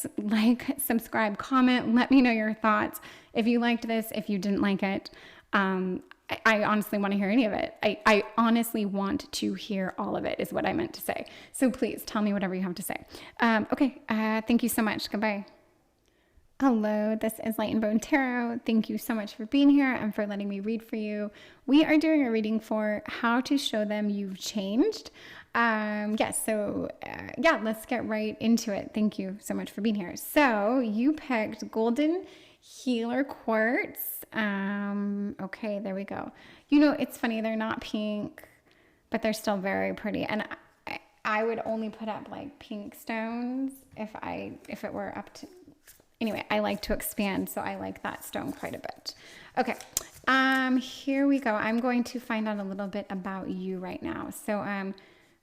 subscribe, comment, let me know your thoughts. If you liked this, if you didn't like it, I honestly want to hear any of it. I honestly want to hear all of it is what I meant to say. So please tell me whatever you have to say. Okay. Thank you so much. Goodbye. Hello, this is Light and Bone Tarot. Thank you so much for being here and for letting me read for you. We are doing a reading for how to show them you've changed. Let's get right into it. Thank you so much for being here. So you picked Golden Healer Quartz. Okay, there we go. It's funny, they're not pink, but they're still very pretty. And I would only put up like pink stones if it were up to... Anyway, I like to expand, so I like that stone quite a bit. Okay, here we go. I'm going to find out a little bit about you right now. So,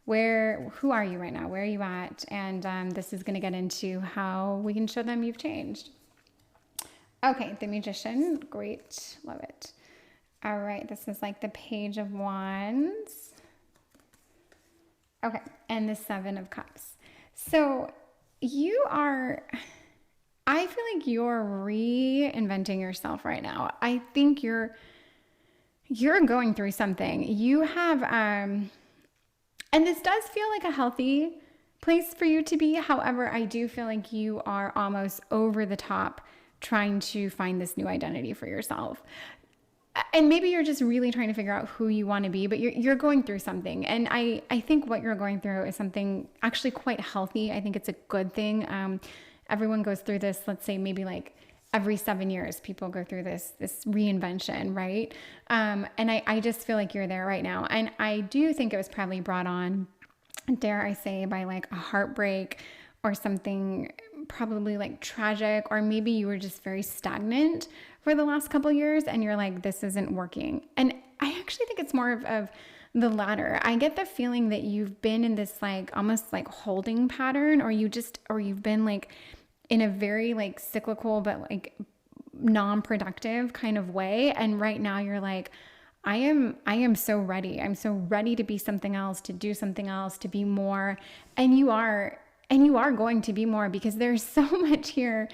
who are you right now? Where are you at? And this is going to get into how we can show them you've changed. Okay, the Magician, great, love it. All right, this is like the Page of Wands. Okay, and the Seven of Cups. So I feel like you're reinventing yourself right now. I think you're going through something. You have, and this does feel like a healthy place for you to be. However, I do feel like you are almost over the top trying to find this new identity for yourself. And maybe you're just really trying to figure out who you want to be, but you're going through something. And I think what you're going through is something actually quite healthy. I think it's a good thing. Everyone goes through this, let's say maybe like every 7 years, people go through this reinvention, right? And I just feel like you're there right now. And I do think it was probably brought on, dare I say, by like a heartbreak or something probably like tragic, or maybe you were just very stagnant for the last couple of years and you're like, this isn't working. And I actually think it's more of the latter. I get the feeling that you've been in this like almost like holding pattern, or you've been like in a very like cyclical but like non-productive kind of way. And right now you're like, I am so ready. I'm so ready to be something else, to do something else, to be more. And you are going to be more, because there's so much here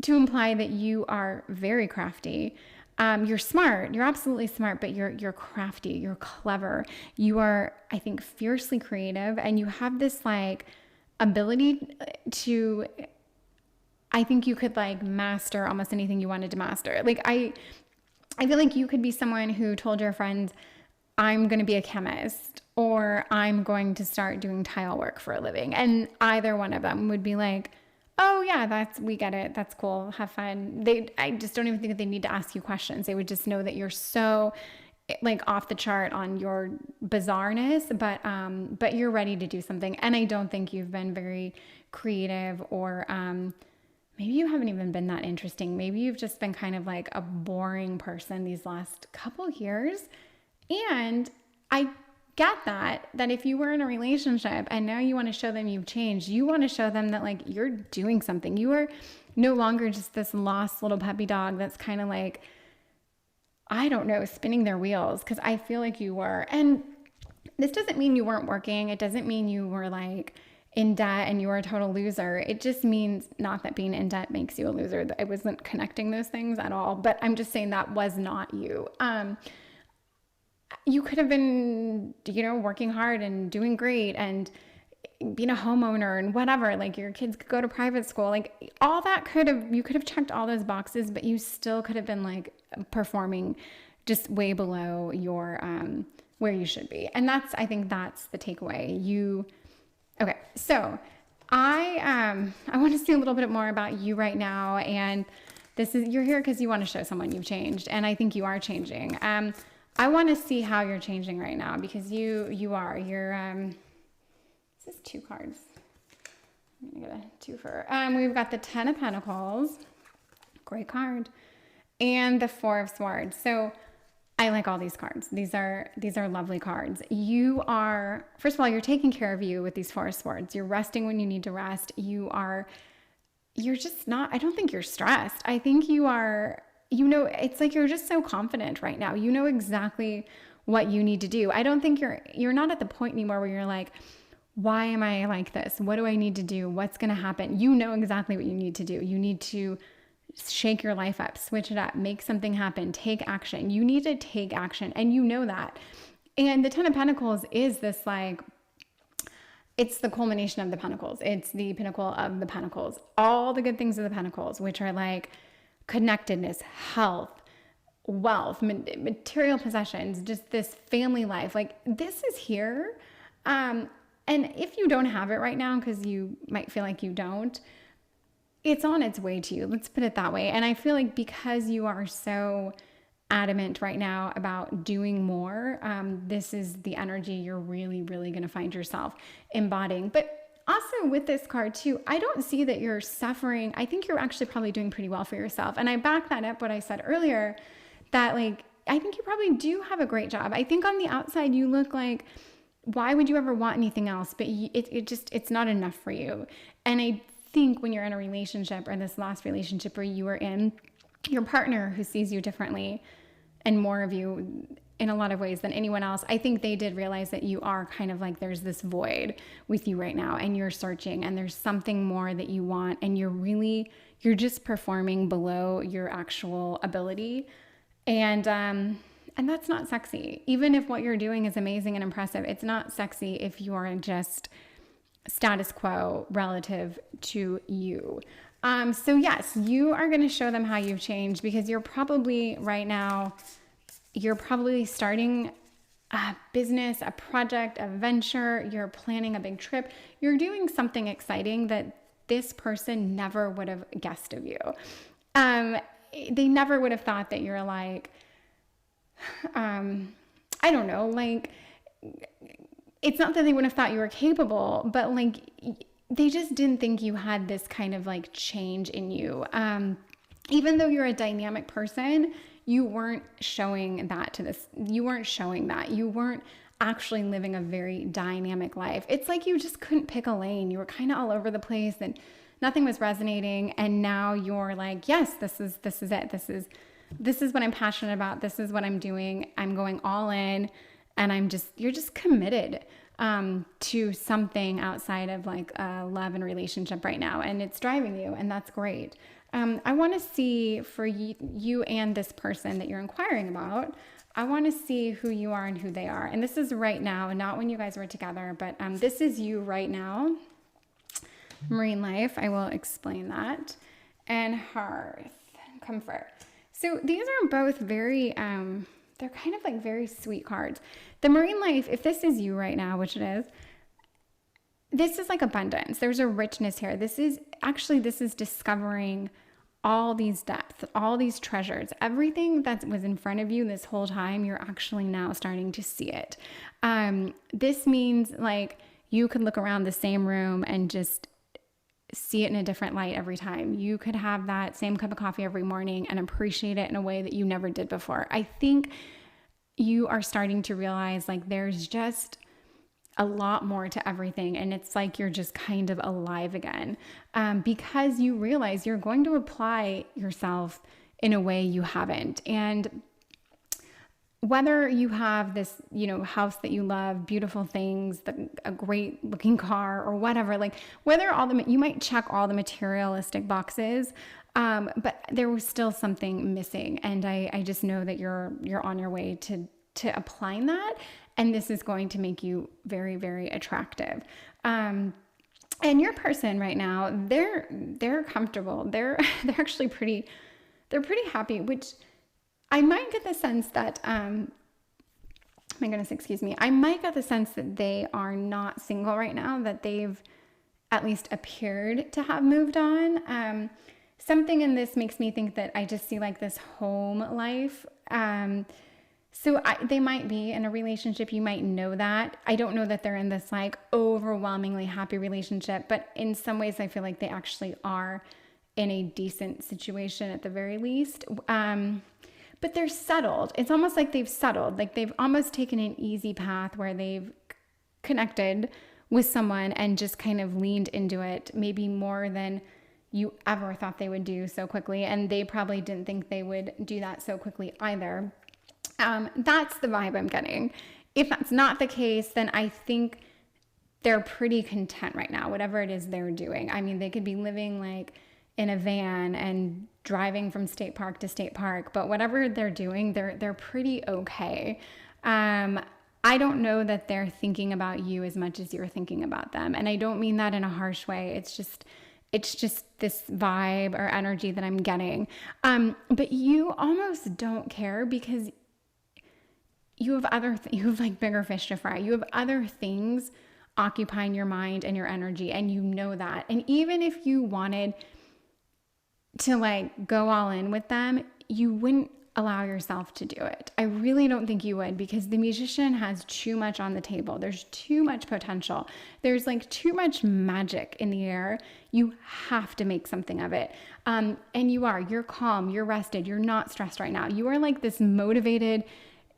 to imply that you are very crafty. You're smart. You're absolutely smart, but you're crafty. You're clever. You are, I think, fiercely creative, and you have this like ability to, I think you could like master almost anything you wanted to master. Like I feel like you could be someone who told your friends, I'm going to be a chemist, or I'm going to start doing tile work for a living. And either one of them would be like, oh yeah, we get it. That's cool. Have fun. I just don't even think that they need to ask you questions. They would just know that you're so like off the chart on your bizarreness, but you're ready to do something. And I don't think you've been very creative, or, maybe you haven't even been that interesting. Maybe you've just been kind of like a boring person these last couple years. And I get that if you were in a relationship and now you want to show them you've changed, you want to show them that like you're doing something. You are no longer just this lost little puppy dog that's kind of like, I don't know, spinning their wheels, because I feel like you were. And this doesn't mean you weren't working. It doesn't mean you were like in debt and you were a total loser. It just means not that being in debt makes you a loser. I wasn't connecting those things at all, but I'm just saying that was not you. You could have been, working hard and doing great and being a homeowner and whatever, like your kids could go to private school, like all that you could have checked all those boxes, but you still could have been like performing just way below your, where you should be. And I think that's the takeaway. Okay. So I want to see a little bit more about you right now. And you're here because you want to show someone you've changed. And I think you are changing. I want to see how you're changing right now, because you're This is 2 cards. I'm gonna get a twofer. We've got the Ten of Pentacles, great card, and the Four of Swords. So I like all these cards. These are lovely cards. You are, first of all, you're taking care of you with these Four of Swords. You're resting when you need to rest. You're just not, I don't think you're stressed. I think you are, it's like you're just so confident right now. You know exactly what you need to do. I don't think you're not at the point anymore where you're like, why am I like this? What do I need to do? What's going to happen? You know exactly what you need to do. You need to shake your life up, switch it up, make something happen, take action. You need to take action, and you know that. And the Ten of Pentacles is this, like, it's the culmination of the Pentacles. It's the pinnacle of the Pentacles. All the good things of the Pentacles, which are like connectedness, health, wealth, material possessions, just this family life. Like, this is here. And if you don't have it right now, because you might feel like you don't, it's on its way to you. Let's put it that way. And I feel like because you are so adamant right now about doing more, this is the energy you're really, really going to find yourself embodying. But also with this card too, I don't see that you're suffering. I think you're actually probably doing pretty well for yourself. And I back that up what I said earlier, that like, I think you probably do have a great job. I think on the outside you look like, why would you ever want anything else? But it's not enough for you. And I think when you're in a relationship, or this last relationship where you were in, your partner who sees you differently and more of you in a lot of ways than anyone else, I think they did realize that you are kind of like, there's this void with you right now, and you're searching, and there's something more that you want, and you're just performing below your actual ability. And that's not sexy. Even if what you're doing is amazing and impressive, it's not sexy if you are just status quo relative to you. So yes, you are going to show them how you've changed, because you're probably right now, you're probably starting a business, a project, a venture, you're planning a big trip, you're doing something exciting that this person never would have guessed of you. They never would have thought that you're like, I don't know, like, it's not that they wouldn't have thought you were capable, but like, they just didn't think you had this kind of like change in you. Even though you're a dynamic person, you weren't showing that to this. You weren't showing that. You weren't actually living a very dynamic life. It's like you just couldn't pick a lane. You were kind of all over the place and nothing was resonating. And now you're like, yes, this is it. This is what I'm passionate about. This is what I'm doing. I'm going all in, and you're just committed to something outside of like a love and relationship right now. And it's driving you, and that's great. I want to see for you and this person that you're inquiring about, I want to see who you are and who they are. And this is right now, not when you guys were together, but this is you right now. Marine life, I will explain that. And hearth, comfort. So these are both very, they're kind of like very sweet cards. The marine life, if this is you right now, which it is, this is like abundance. There's a richness here. This is discovering all these depths, all these treasures, everything that was in front of you this whole time, you're actually now starting to see it. This means like you could look around the same room and just see it in a different light every time. You could have that same cup of coffee every morning and appreciate it in a way that you never did before. I think you are starting to realize like there's just a lot more to everything, and it's like you're just kind of alive again, because you realize you're going to apply yourself in a way you haven't. And whether you have this, house that you love, beautiful things, a great looking car or whatever, like whether you might check all the materialistic boxes, but there was still something missing. And I just know that you're on your way to applying that. And this is going to make you very, very attractive. And your person right now, they're comfortable. They're actually pretty happy, which I might get the sense that, my goodness, excuse me. I might get the sense that they are not single right now, that they've at least appeared to have moved on. Something in this makes me think that I just see like this home life. They might be in a relationship. You might know that. I don't know that they're in this like overwhelmingly happy relationship, but in some ways I feel like they actually are in a decent situation at the very least. But they're settled. It's almost like they've settled. Like they've almost taken an easy path where they've connected with someone and just kind of leaned into it, maybe more than you ever thought they would do so quickly. And they probably didn't think they would do that so quickly either. That's the vibe I'm getting. If that's not the case, then I think they're pretty content right now, whatever it is they're doing. I mean, they could be living like in a van and driving from state park to state park, but whatever they're doing, they're pretty okay. I don't know that they're thinking about you as much as you're thinking about them. And I don't mean that in a harsh way. It's just this vibe or energy that I'm getting. But you almost don't care because you have like bigger fish to fry. You have other things occupying your mind and your energy, and you know that. And even if you wanted to like go all in with them, you wouldn't allow yourself to do it. I really don't think you would, because the Magician has too much on the table. There's too much potential. There's like too much magic in the air. You have to make something of it. And you're calm, you're rested, you're not stressed right now. You are like this motivated,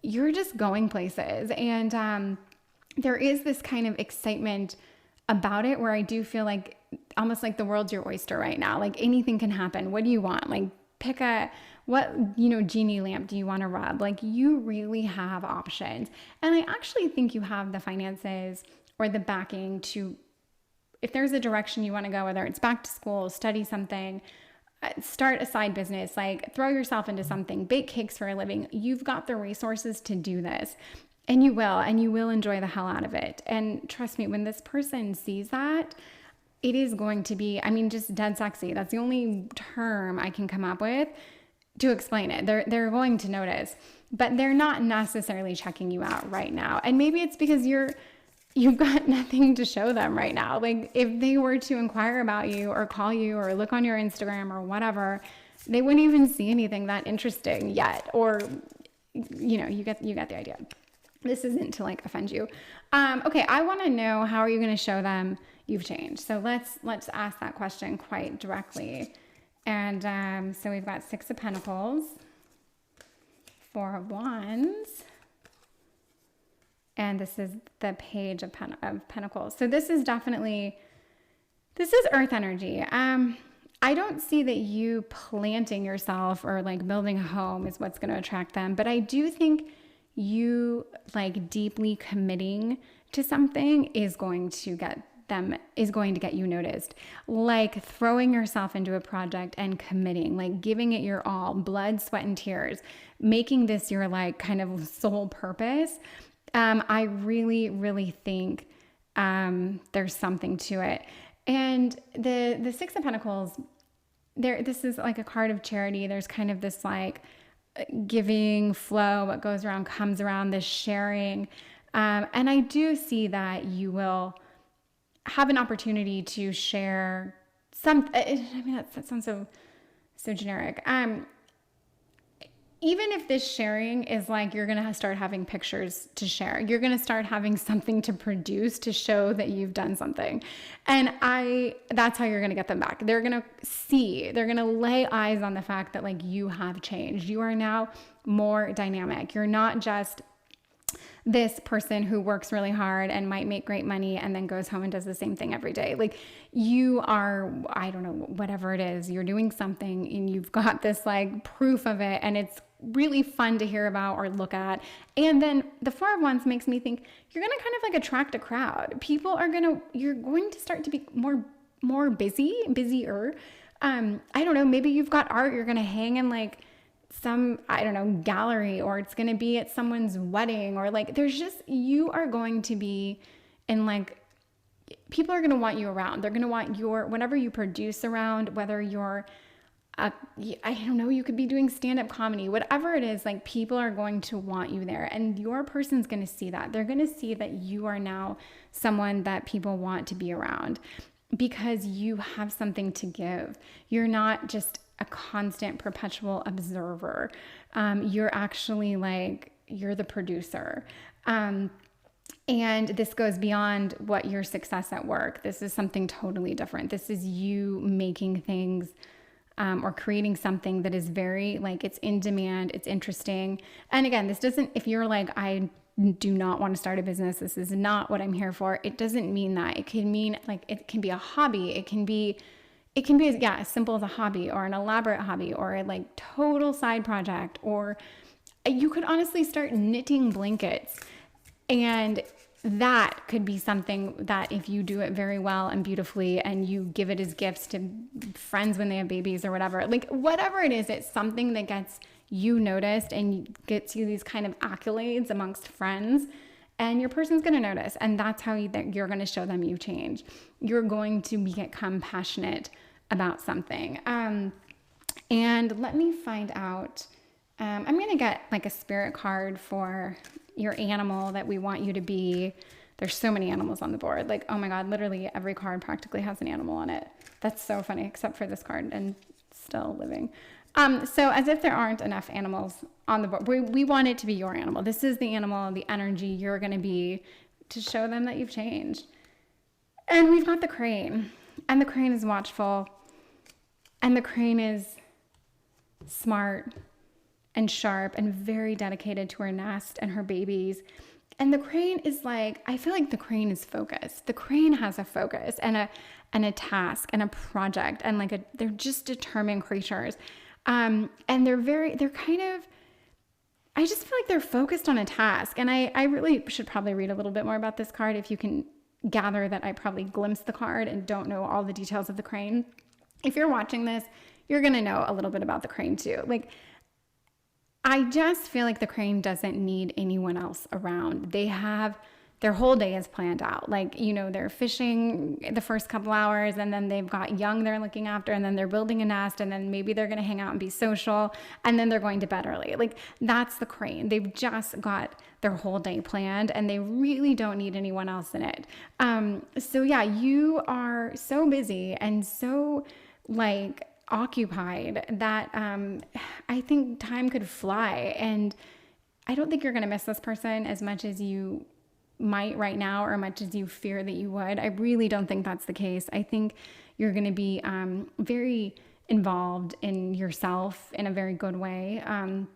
you're just going places. And there is this kind of excitement about it where I do feel like almost like the world's your oyster right now. Like anything can happen. What do you want? Like pick what genie lamp do you want to rub? Like you really have options. And I actually think you have the finances or the backing to, if there's a direction you want to go, whether it's back to school, study something, start a side business, like throw yourself into something, bake cakes for a living. You've got the resources to do this. And you will enjoy the hell out of it. And trust me, when this person sees that, it is going to be, I mean, just dead sexy. That's the only term I can come up with to explain it. They're going to notice, but they're not necessarily checking you out right now. And maybe it's because you've got nothing to show them right now. Like if they were to inquire about you or call you or look on your Instagram or whatever, they wouldn't even see anything that interesting yet. Or, you get the idea. This isn't to like offend you. Okay, I want to know, how are you going to show them you've changed? So let's ask that question quite directly. And so we've got 6 of Pentacles, 4 of Wands, and this is the Page of Pentacles. So this is Earth energy. I don't see that you planting yourself or like building a home is what's going to attract them, but I do think you like deeply committing to something is going to get you noticed. Like throwing yourself into a project and committing, like giving it your all, blood, sweat, and tears, making this your like kind of sole purpose. I really, really think there's something to it. And the 6 of Pentacles, this is like a card of charity. There's kind of this like giving flow, what goes around comes around, this sharing. And I do see that you will have an opportunity to share some, I mean, that sounds so generic. Even if this sharing is like, you're going to start having pictures to share, you're going to start having something to produce to show that you've done something. And that's how you're going to get them back. They're going to lay eyes on the fact that like you have changed. You are now more dynamic. You're not just this person who works really hard and might make great money and then goes home and does the same thing every day. Like you are, I don't know, whatever it is, you're doing something and you've got this like proof of it, and it's really fun to hear about or look at. And then the 4 of Wands makes me think you're going to kind of like attract a crowd. You're going to start to be more busier. I don't know, maybe you've got art you're going to hang in like some, I don't know, gallery, or it's going to be at someone's wedding, or like you are going to be in like, people are going to want you around. They're going to want whatever you produce around, whether you're I don't know, you could be doing stand-up comedy, whatever it is, like people are going to want you there, and your person's going to see that. They're going to see that you are now someone that people want to be around because you have something to give. You're not just a constant perpetual observer. You're actually like, you're the producer. And this goes beyond what your success at work. This is something totally different. This is you making things or creating something that is very like, it's in demand, it's interesting. And again, this doesn't, if you're like, I do not want to start a business, this is not what I'm here for, it doesn't mean that. It can mean like, it can be a hobby. It can be as simple as a hobby or an elaborate hobby or a like total side project, or you could honestly start knitting blankets. And that could be something that if you do it very well and beautifully and you give it as gifts to friends when they have babies or whatever, like whatever it is, it's something that gets you noticed and gets you these kind of accolades amongst friends, and your person's going to notice. And that's how you're going to show them you've changed. You're going to become passionate about something. And let me find out, I'm going to get like a spirit card for your animal that we want you to be. There's so many animals on the board. Like, oh my God, literally every card practically has an animal on it. That's so funny, except for this card and still living. So as if there aren't enough animals on the board, we want it to be your animal. This is the animal, the energy you're going to be to show them that you've changed. And we've got the crane, and the crane is watchful, and the crane is smart and sharp and very dedicated to her nest and her babies. And the crane is like, I feel like the crane is focused. The crane has a focus and a task and a project, and like they're just determined creatures. And they're kind of, I just feel like they're focused on a task. And I really should probably read a little bit more about this card. If you can gather that I probably glimpsed the card and don't know all the details of the crane. If you're watching this, you're going to know a little bit about the crane too. Like, I just feel like the crane doesn't need anyone else around. They have, their whole day is planned out. Like, you know, they're fishing the first couple hours, and then they've got young they're looking after, and then they're building a nest, and then maybe they're going to hang out and be social, and then they're going to bed early. Like, that's the crane. They've just got their whole day planned, and they really don't need anyone else in it. So yeah, you are so busy and so like occupied that I think time could fly, and I don't think you're going to miss this person as much as you might right now, or much as you fear that you would. I really don't think that's the case. I think you're going to be very involved in yourself in a very good way, and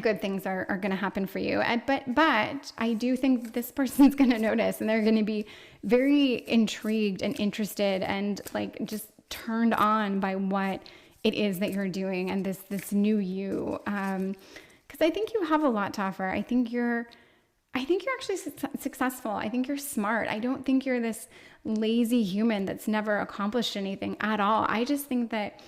good things are going to happen for you. But I do think this person's going to notice, and they're going to be very intrigued and interested and like just turned on by what it is that you're doing and this new you. Because I think you have a lot to offer. I think you're actually successful. I think you're smart. I don't think you're this lazy human that's never accomplished anything at all. I just think that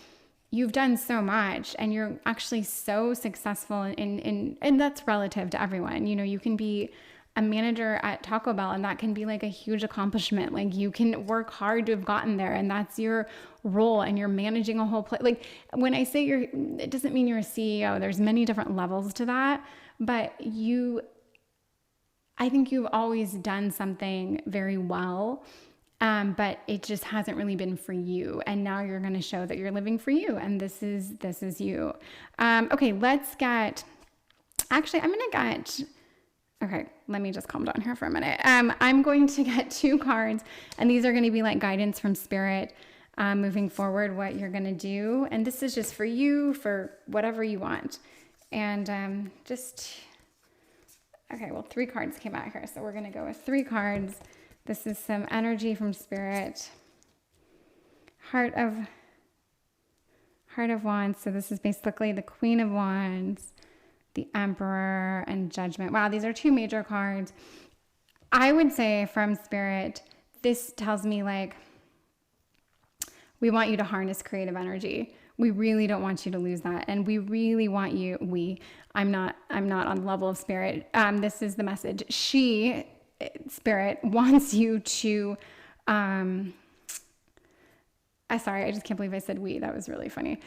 you've done so much, and you're actually so successful and that's relative to everyone. You know, you can be a manager at Taco Bell, and that can be like a huge accomplishment. Like, you can work hard to have gotten there, and that's your role, and you're managing a whole place. Like, when I say it doesn't mean you're a CEO. There's many different levels to that, but I think you've always done something very well, but it just hasn't really been for you. And now you're going to show that you're living for you, and this is you. Okay, okay, let me just calm down here for a minute. I'm going to get 2 cards, and these are going to be like guidance from spirit, moving forward, what you're going to do. And this is just for you, for whatever you want. And okay, well, 3 cards came out here, so we're going to go with 3 cards. This is some energy from spirit. Heart of Wands. So this is basically the Queen of Wands, the Emperor, and Judgment. Wow, these are 2 major cards. I would say from spirit, this tells me like, we want you to harness creative energy. We really don't want you to lose that. And we really want you, I'm not on the level of spirit. This is the message. Spirit wants you to, sorry, I just can't believe I said we. That was really funny.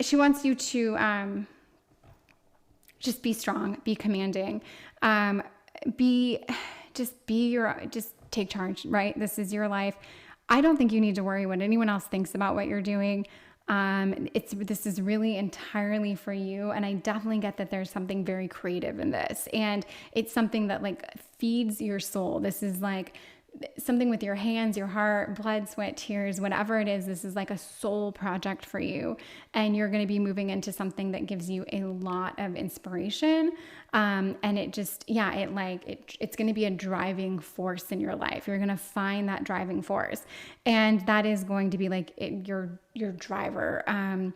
She wants you to just be strong, be commanding, just take charge, right? This is your life. I don't think you need to worry what anyone else thinks about what you're doing. This is really entirely for you. And I definitely get that there's something very creative in this. And it's something that like feeds your soul. This is like something with your hands, your heart, blood, sweat, tears, whatever it is. This is like a soul project for you. And you're going to be moving into something that gives you a lot of inspiration. And it just, yeah, it's going to be a driving force in your life. You're going to find that driving force. And that is going to be like your driver.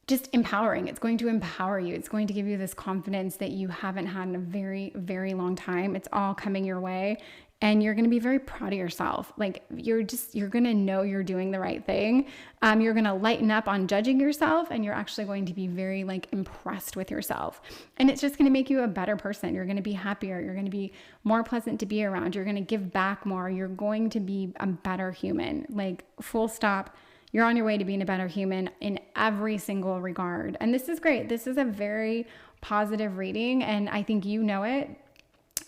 Just empowering. It's going to empower you. It's going to give you this confidence that you haven't had in a very, very long time. It's all coming your way. And you're going to be very proud of yourself. Like you're going to know you're doing the right thing. You're going to lighten up on judging yourself, and you're actually going to be very like impressed with yourself. And it's just going to make you a better person. You're going to be happier. You're going to be more pleasant to be around. You're going to give back more. You're going to be a better human, like full stop. You're on your way to being a better human in every single regard. And this is great. This is a very positive reading, and I think you know it.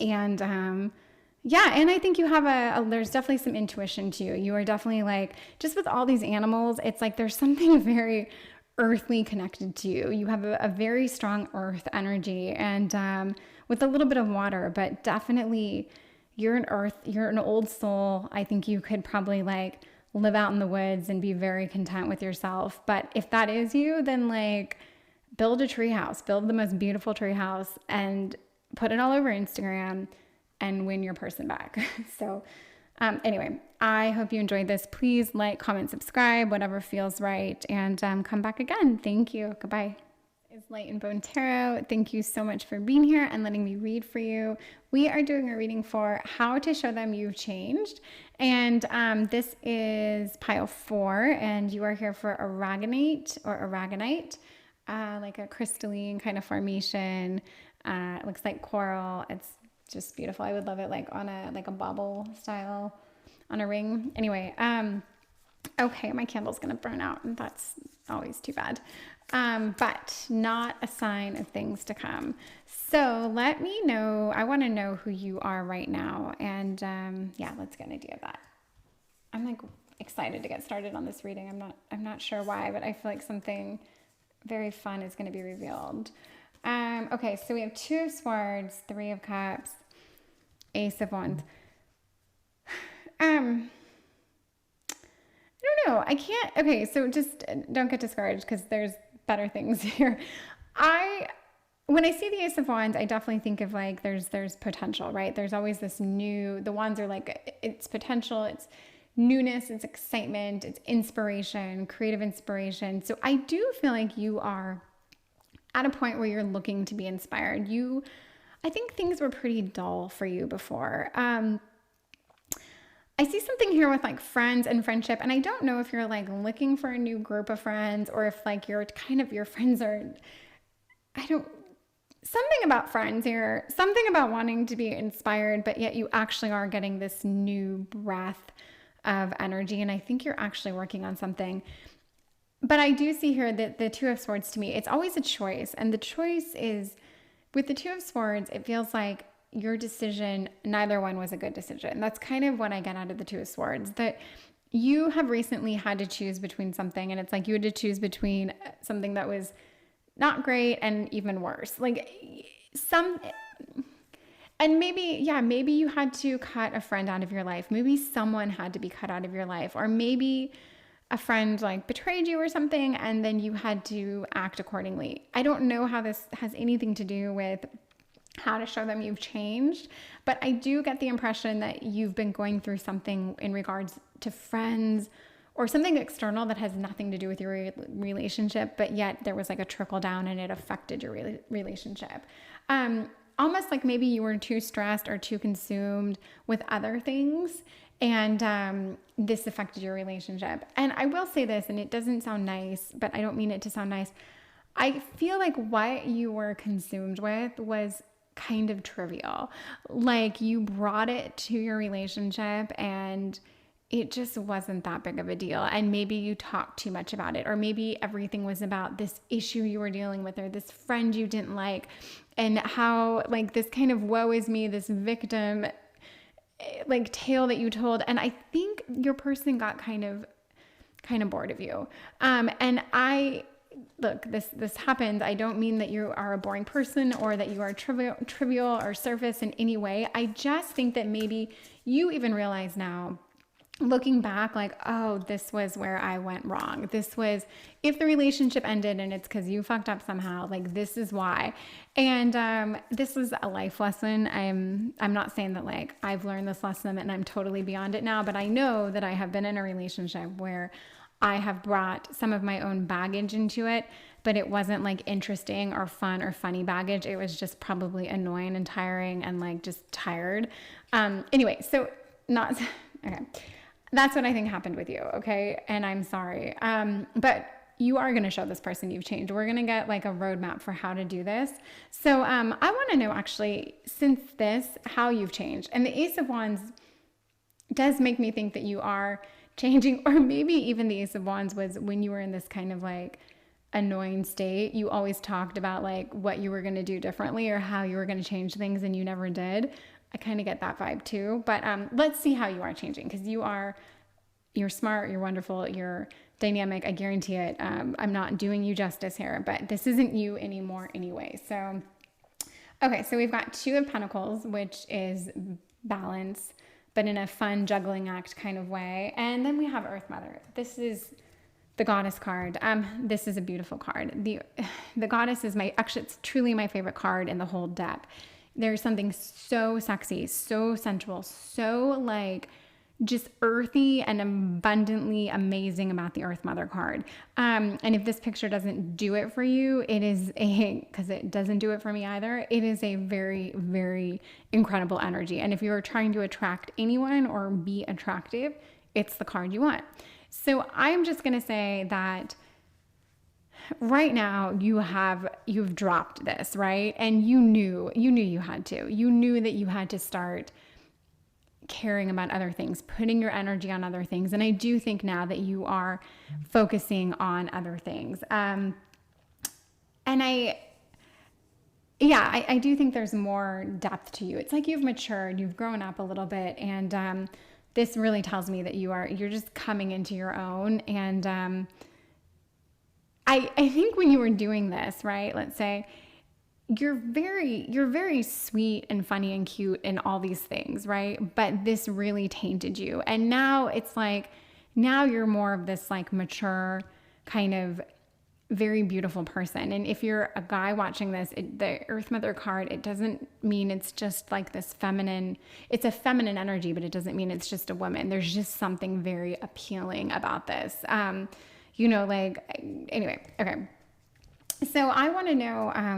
And, yeah, and I think you have there's definitely some intuition to you. You are definitely like, just with all these animals, it's like there's something very earthly connected to you. You have a very strong earth energy, and with a little bit of water, but definitely you're an old soul. I think you could probably like live out in the woods and be very content with yourself. But if that is you, then like build a tree house, build the most beautiful tree house and put it all over Instagram and win your person back. So anyway, I hope you enjoyed this. Please like, comment, subscribe, whatever feels right, and come back again. Thank you. Goodbye. It's Light and Bone Tarot. Thank you so much for being here and letting me read for you. We are doing a reading for how to show them you've changed. And this is pile 4, and you are here for aragonite or aragonite, like a crystalline kind of formation. It looks like coral. It's just beautiful. I would love it like on a bauble style on a ring. Anyway, okay, my candle's gonna burn out, and that's always too bad. But not a sign of things to come. So let me know. I want to know who you are right now, and yeah, let's get an idea of that. I'm like excited to get started on this reading. I'm not sure why, but I feel like something very fun is going to be revealed. Okay, so we have 2 of Swords, 3 of Cups, Ace of Wands. I don't know. I can't. Okay, so just don't get discouraged because there's better things here. When I see the Ace of Wands, I definitely think of like there's potential, right? There's always this new. The wands are like it's potential, it's newness, it's excitement, it's inspiration, creative inspiration. So I do feel like you are at a point where you're looking to be inspired. I think things were pretty dull for you before. I see something here with like friends and friendship, and I don't know if you're like looking for a new group of friends or if like your friends are, something about friends here, something about wanting to be inspired, but yet you actually are getting this new breath of energy, and I think you're actually working on something. But I do see here that the 2 of Swords, to me, it's always a choice. And the choice is, with the 2 of Swords, it feels like your decision, neither one was a good decision. That's kind of what I get out of the 2 of Swords, that you have recently had to choose between something. And it's like you had to choose between something that was not great and even worse. Like and maybe you had to cut a friend out of your life. Maybe someone had to be cut out of your life. Or maybe a friend like betrayed you or something, and then you had to act accordingly. I don't know how this has anything to do with how to show them you've changed, but I do get the impression that you've been going through something in regards to friends or something external that has nothing to do with your relationship, but yet there was like a trickle down and it affected your relationship. Almost like maybe you were too stressed or too consumed with other things, and this affected your relationship. And I will say this, and it doesn't sound nice, but I don't mean it to sound nice. I feel like what you were consumed with was kind of trivial. Like you brought it to your relationship and it just wasn't that big of a deal. And maybe you talked too much about it, or maybe everything was about this issue you were dealing with, or this friend you didn't like, and how like this kind of woe is me, this victim like tale that you told. And I think your person got kind of kind of bored of you. And look, this happens. I don't mean that you are a boring person or that you are trivial or surface in any way. I just think that maybe you even realize now, looking back, like, oh, this was where I went wrong. This was, if the relationship ended and it's because you fucked up somehow, like, this is why. And this was a life lesson. I'm not saying that like I've learned this lesson and I'm totally beyond it now, but I know that I have been in a relationship where I have brought some of my own baggage into it, but it wasn't like interesting or fun or funny baggage. It was just probably annoying and tiring and like just tired. Anyway, so not, okay. That's what I think happened with you, okay? And I'm sorry. But you are going to show this person you've changed. We're going to get like a roadmap for how to do this. So I want to know actually, since this, how you've changed. And the Ace of Wands does make me think that you are changing, or maybe even the Ace of Wands was when you were in this kind of like annoying state. You always talked about like what you were going to do differently or how you were going to change things and you never did. I kind of get that vibe too, but let's see how you are changing, because you're smart, you're wonderful, you're dynamic. I guarantee it. I'm not doing you justice here, but this isn't you anymore anyway. So, okay, so we've got Two of Pentacles, which is balance, but in a fun juggling act kind of way. And then we have Earth Mother. This is the Goddess card. This is a beautiful card. The Goddess is it's truly my favorite card in the whole deck. There's something so sexy, so sensual, so like just earthy and abundantly amazing about the Earth Mother card. And if this picture doesn't do it for you, because it doesn't do it for me either, it is a very, very incredible energy. And if you're trying to attract anyone or be attractive, it's the card you want. So I'm just going to say that right now you've dropped this, right? And you knew you had to. You knew that you had to start caring about other things, putting your energy on other things. And I do think now that you are focusing on other things. And I do think there's more depth to you. It's like you've matured, you've grown up a little bit. And this really tells me that you're just coming into your own. And I think when you were doing this, right, let's say, you're very sweet and funny and cute and all these things, right? But this really tainted you. And now it's like, now you're more of this like mature kind of very beautiful person. And if you're a guy watching this, the Earth Mother card, it doesn't mean it's just like this feminine, it's a feminine energy, but it doesn't mean it's just a woman. There's just something very appealing about this. Anyway, okay. So I want to know, I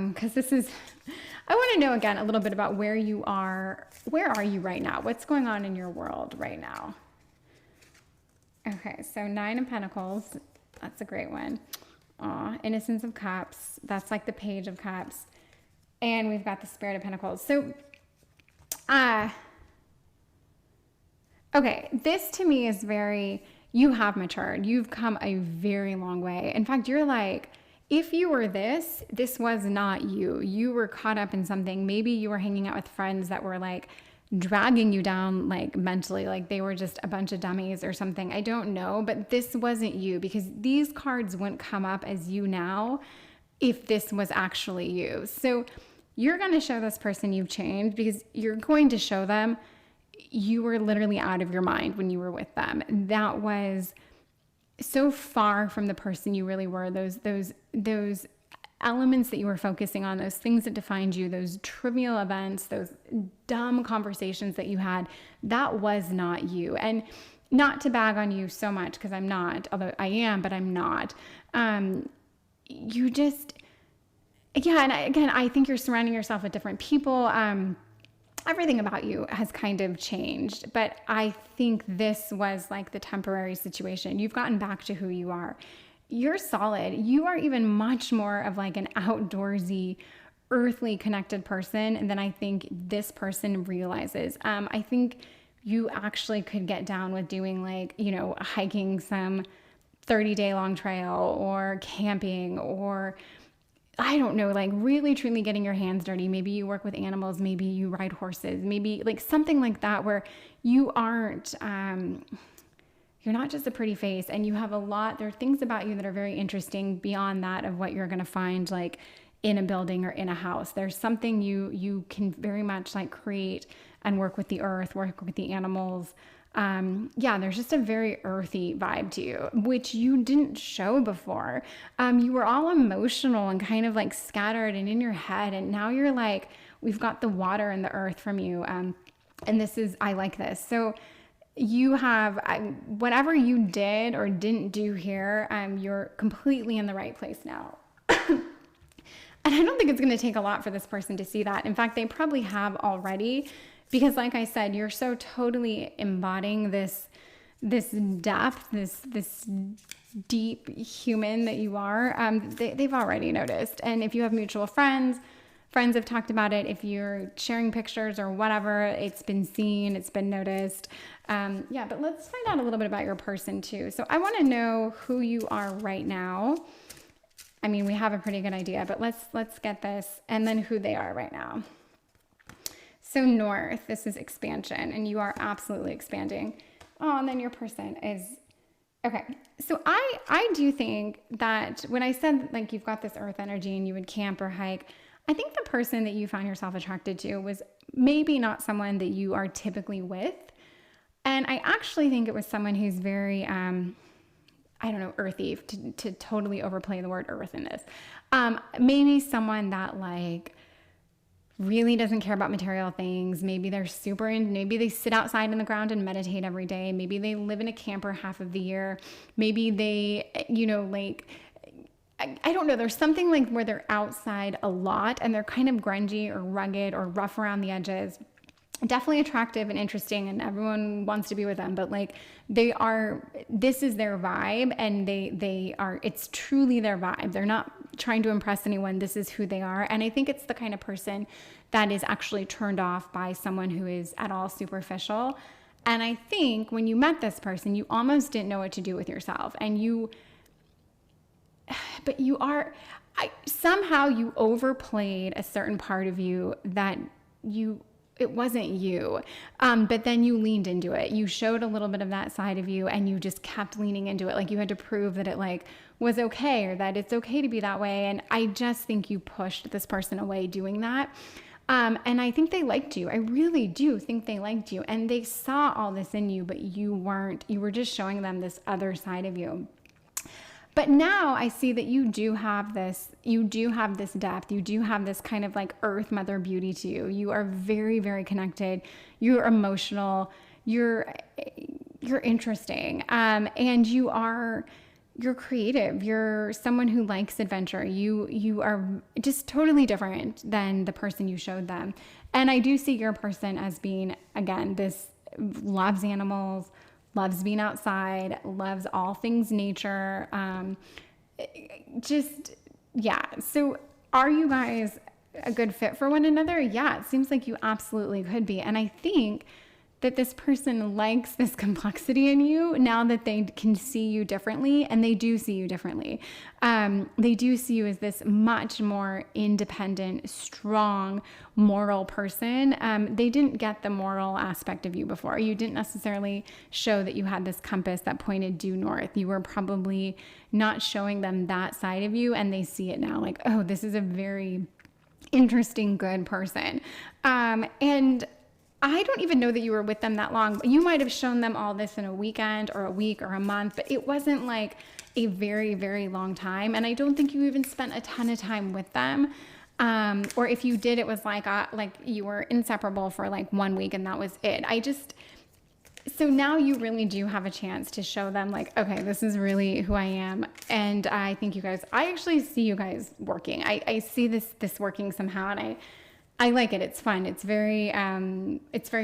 want to know again a little bit about where you are. Where are you right now? What's going on in your world right now? Okay, so Nine of Pentacles, that's a great one. Innocence of Cups, that's like the Page of Cups. And we've got the Spirit of Pentacles. So, okay, this to me is you have matured. You've come a very long way. In fact, you're like, if you were this was not you. You were caught up in something. Maybe you were hanging out with friends that were like dragging you down, like mentally, like they were just a bunch of dummies or something. I don't know, but this wasn't you, because these cards wouldn't come up as you now if this was actually you. So you're going to show this person you've changed, because you're going to show them you were literally out of your mind when you were with them. That was so far from the person you really were. Those elements that you were focusing on, those things that defined you, those trivial events, those dumb conversations that you had, that was not you. And not to bag on you so much, because I'm not, although I am, but I'm not. You just, and again, I think you're surrounding yourself with different people. Everything about you has kind of changed, but I think this was like the temporary situation. You've gotten back to who you are. You're solid. You are even much more of like an outdoorsy, earthly connected person than I think this person realizes. I think you actually could get down with doing like, hiking some 30-day long trail or camping, or I don't know, like really truly getting your hands dirty. Maybe you work with animals, maybe you ride horses, maybe like something like that, where you aren't, you're not just a pretty face, and you have there are things about you that are very interesting beyond that of what you're going to find like in a building or in a house. There's something you can very much like create and work with the earth, work with the animals. There's just a very earthy vibe to you, which you didn't show before. You were all emotional and kind of like scattered and in your head. And now you're like, we've got the water and the earth from you. And I like this. So you have whatever you did or didn't do here, you're completely in the right place now. And I don't think it's going to take a lot for this person to see that. In fact, they probably have already, because like I said, you're so totally embodying this depth, this deep human that you are. They've already noticed. And if you have mutual friends have talked about it. If you're sharing pictures or whatever, it's been seen, it's been noticed. But let's find out a little bit about your person too. So I want to know who you are right now. I mean, we have a pretty good idea, but let's get this, and then who they are right now. So North, this is expansion, and you are absolutely expanding. Oh, and then your person is, okay. So I do think that when I said like you've got this earth energy and you would camp or hike, I think the person that you found yourself attracted to was maybe not someone that you are typically with. And I actually think it was someone who's very, earthy, to totally overplay the word earth in this. Maybe someone that like really doesn't care about material things. Maybe they're maybe they sit outside in the ground and meditate every day. Maybe they live in a camper half of the year. Maybe they, I don't know, there's something like where they're outside a lot and they're kind of grungy or rugged or rough around the edges. Definitely attractive and interesting, and everyone wants to be with them, but like this is their vibe, and it's truly their vibe. They're not trying to impress anyone. This is who they are. And I think it's the kind of person that is actually turned off by someone who is at all superficial. And I think when you met this person, you almost didn't know what to do with yourself, and somehow you overplayed a certain part of you that it wasn't you. But then you leaned into it. You showed a little bit of that side of you, and you just kept leaning into it. Like you had to prove that it like was okay, or that it's okay to be that way. And I just think you pushed this person away doing that. And I think they liked you. I really do think they liked you, and they saw all this in you, but you were just showing them this other side of you. But now I see that you do have this depth. You do have this kind of like earth mother beauty to you. You are very, very connected. You're emotional. You're interesting. And you're creative. You're someone who likes adventure. You are just totally different than the person you showed them. And I do see your person as being, again, this loves animals, loves being outside, loves all things nature. So are you guys a good fit for one another? Yeah, it seems like you absolutely could be. And I think that this person likes this complexity in you now that they can see you differently, and they do see you differently. They do see you as this much more independent, strong, moral person. They didn't get the moral aspect of you before. You didn't necessarily show that you had this compass that pointed due north. You were probably not showing them that side of you, and they see it now like, oh, this is a very interesting, good person. And I don't even know that you were with them that long, but you might have shown them all this in a weekend or a week or a month, but it wasn't like a very, very long time. And I don't think you even spent a ton of time with them. Or if you did, it was like you were inseparable for like 1 week and that was it. So now you really do have a chance to show them like, okay, this is really who I am. And I think I actually see you guys working. I see this working somehow, and I like it. It's fun. It's very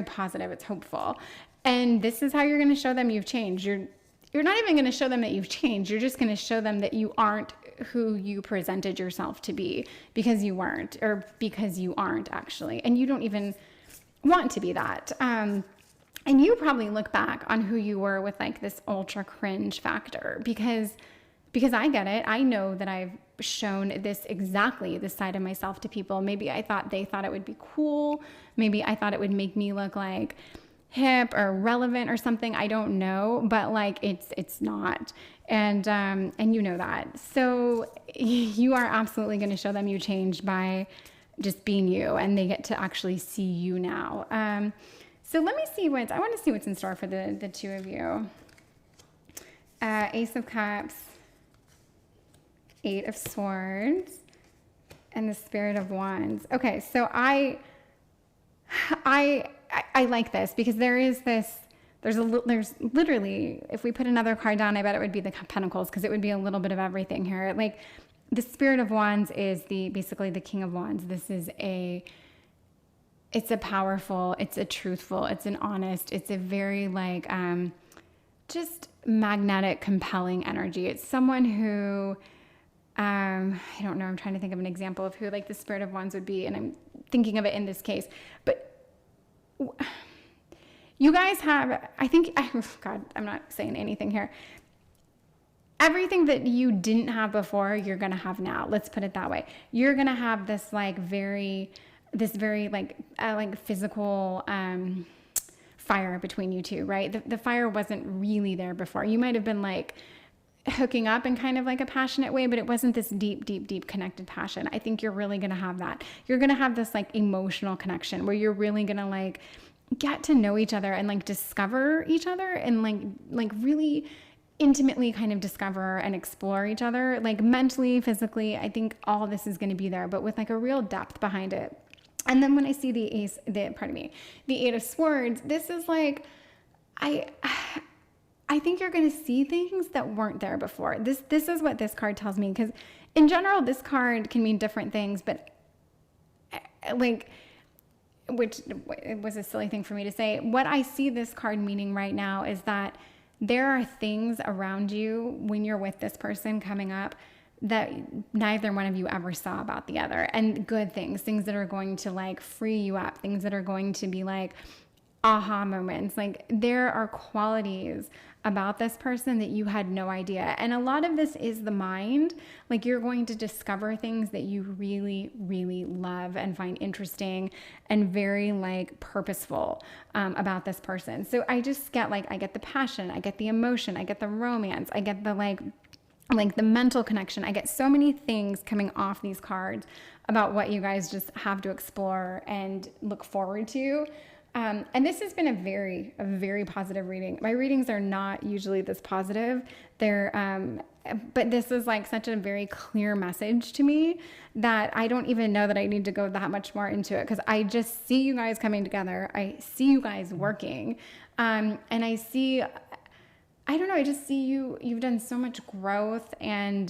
positive. It's hopeful. And this is how you're going to show them you've changed. You're not even going to show them that you've changed. You're just going to show them that you aren't who you presented yourself to be, because you weren't, or because you aren't actually. And you don't even want to be that. And you probably look back on who you were with like this ultra cringe factor, because I get it. I know that I've shown this side of myself to people. Maybe they thought it would be cool. Maybe I thought it would make me look like hip or relevant or something. I don't know, but like it's not. And you know that. So you are absolutely going to show them you changed by just being you, and they get to actually see you now. So let me see I want to see what's in store for the two of you. Ace of Cups, Eight of Swords, and the Spirit of Wands. Okay, so I like this because there's literally, if we put another card down, I bet it would be the Pentacles, because it would be a little bit of everything here. Like the Spirit of Wands is basically the King of Wands. It's a powerful, it's a truthful, it's an honest, it's a very like, just magnetic, compelling energy. It's someone who, I don't know, I'm trying to think of an example of who like the Spirit of Wands would be, and I'm thinking of it in this case, but you guys have, I think, God, I'm not saying anything here. Everything that you didn't have before, you're going to have now. Let's put it that way. You're going to have this very like physical, fire between you two, right? The fire wasn't really there before. You might have been like hooking up in kind of like a passionate way, but it wasn't this deep connected passion. I think you're really going to have that. You're going to have this like emotional connection where you're really going to like get to know each other and like discover each other, and like really intimately kind of discover and explore each other, like mentally, physically. I think all this is going to be there, but with like a real depth behind it. And then when I see the Eight of Swords, this is like, I think you're going to see things that weren't there before. This is what this card tells me, because in general, this card can mean different things, but like, which was a silly thing for me to say. What I see this card meaning right now is that there are things around you when you're with this person coming up that neither one of you ever saw about the other, and good things that are going to like free you up, things that are going to be like aha moments. Like there are qualities about this person that you had no idea. And a lot of this is the mind. Like you're going to discover things that you really, really love and find interesting and very like purposeful about this person. So I just get like, I get the passion, I get the emotion, I get the romance, I get the like the mental connection. I get so many things coming off these cards about what you guys just have to explore and look forward to. And this has been a very positive reading. My readings are not usually this positive. But this is like such a very clear message to me that I don't even know that I need to go that much more into it, because I just see you guys coming together. I see you guys working. And I just see you've done so much growth, and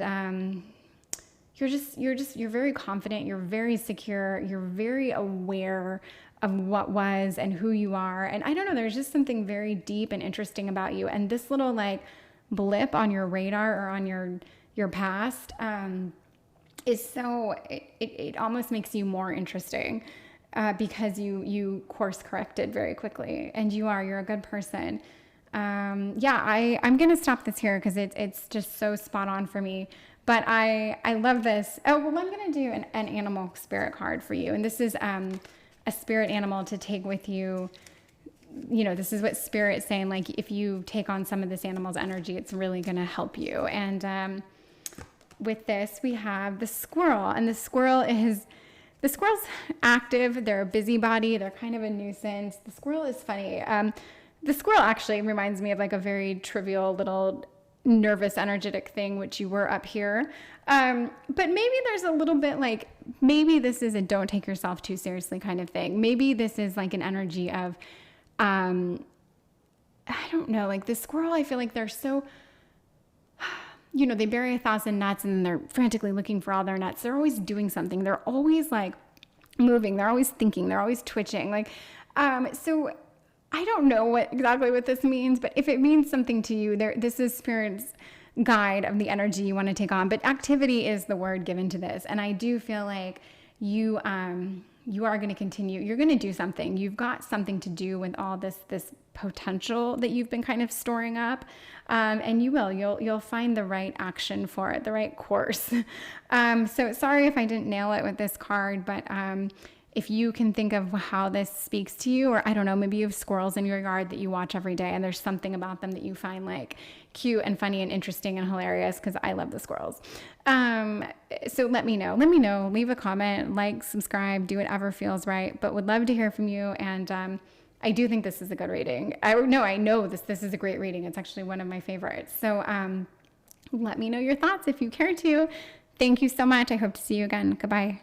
you're very confident, you're very secure, you're very aware of what was and who you are. And I don't know, there's just something very deep and interesting about you. And this little like blip on your radar or on your past is so, it almost makes you more interesting because you course corrected very quickly, and you're a good person. I'm going to stop this here because it's just so spot on for me. But I love this. Oh, well, I'm going to do an animal spirit card for you. And this is a spirit animal to take with you. You know, this is what Spirit's saying. Like, if you take on some of this animal's energy, it's really going to help you. And with this, we have the squirrel. And the squirrel's active. They're a busybody. They're kind of a nuisance. The squirrel is funny. The squirrel actually reminds me of like a very trivial little nervous, energetic thing, which you were up here. But maybe there's a little bit like, maybe this is a don't take yourself too seriously kind of thing. Maybe this is like an energy of, I don't know, like the squirrel, I feel like they're so, you know, they bury 1,000 nuts and then they're frantically looking for all their nuts. They're always doing something. They're always like moving. They're always thinking. They're always twitching. Like, so I don't know exactly what this means, but if it means something to you, this is Spirit's guide of the energy you want to take on. But activity is the word given to this. And I do feel like you are going to continue. You're going to do something. You've got something to do with all this potential that you've been kind of storing up. And you'll find the right action for it, the right course. So sorry if I didn't nail it with this card, but if you can think of how this speaks to you, or I don't know, maybe you have squirrels in your yard that you watch every day and there's something about them that you find like cute and funny and interesting and hilarious, because I love the squirrels. So let me know, leave a comment, like, subscribe, do whatever feels right, but would love to hear from you. And I do think this is a good reading. I know this is a great reading. It's actually one of my favorites. So let me know your thoughts if you care to. Thank you so much. I hope to see you again. Goodbye.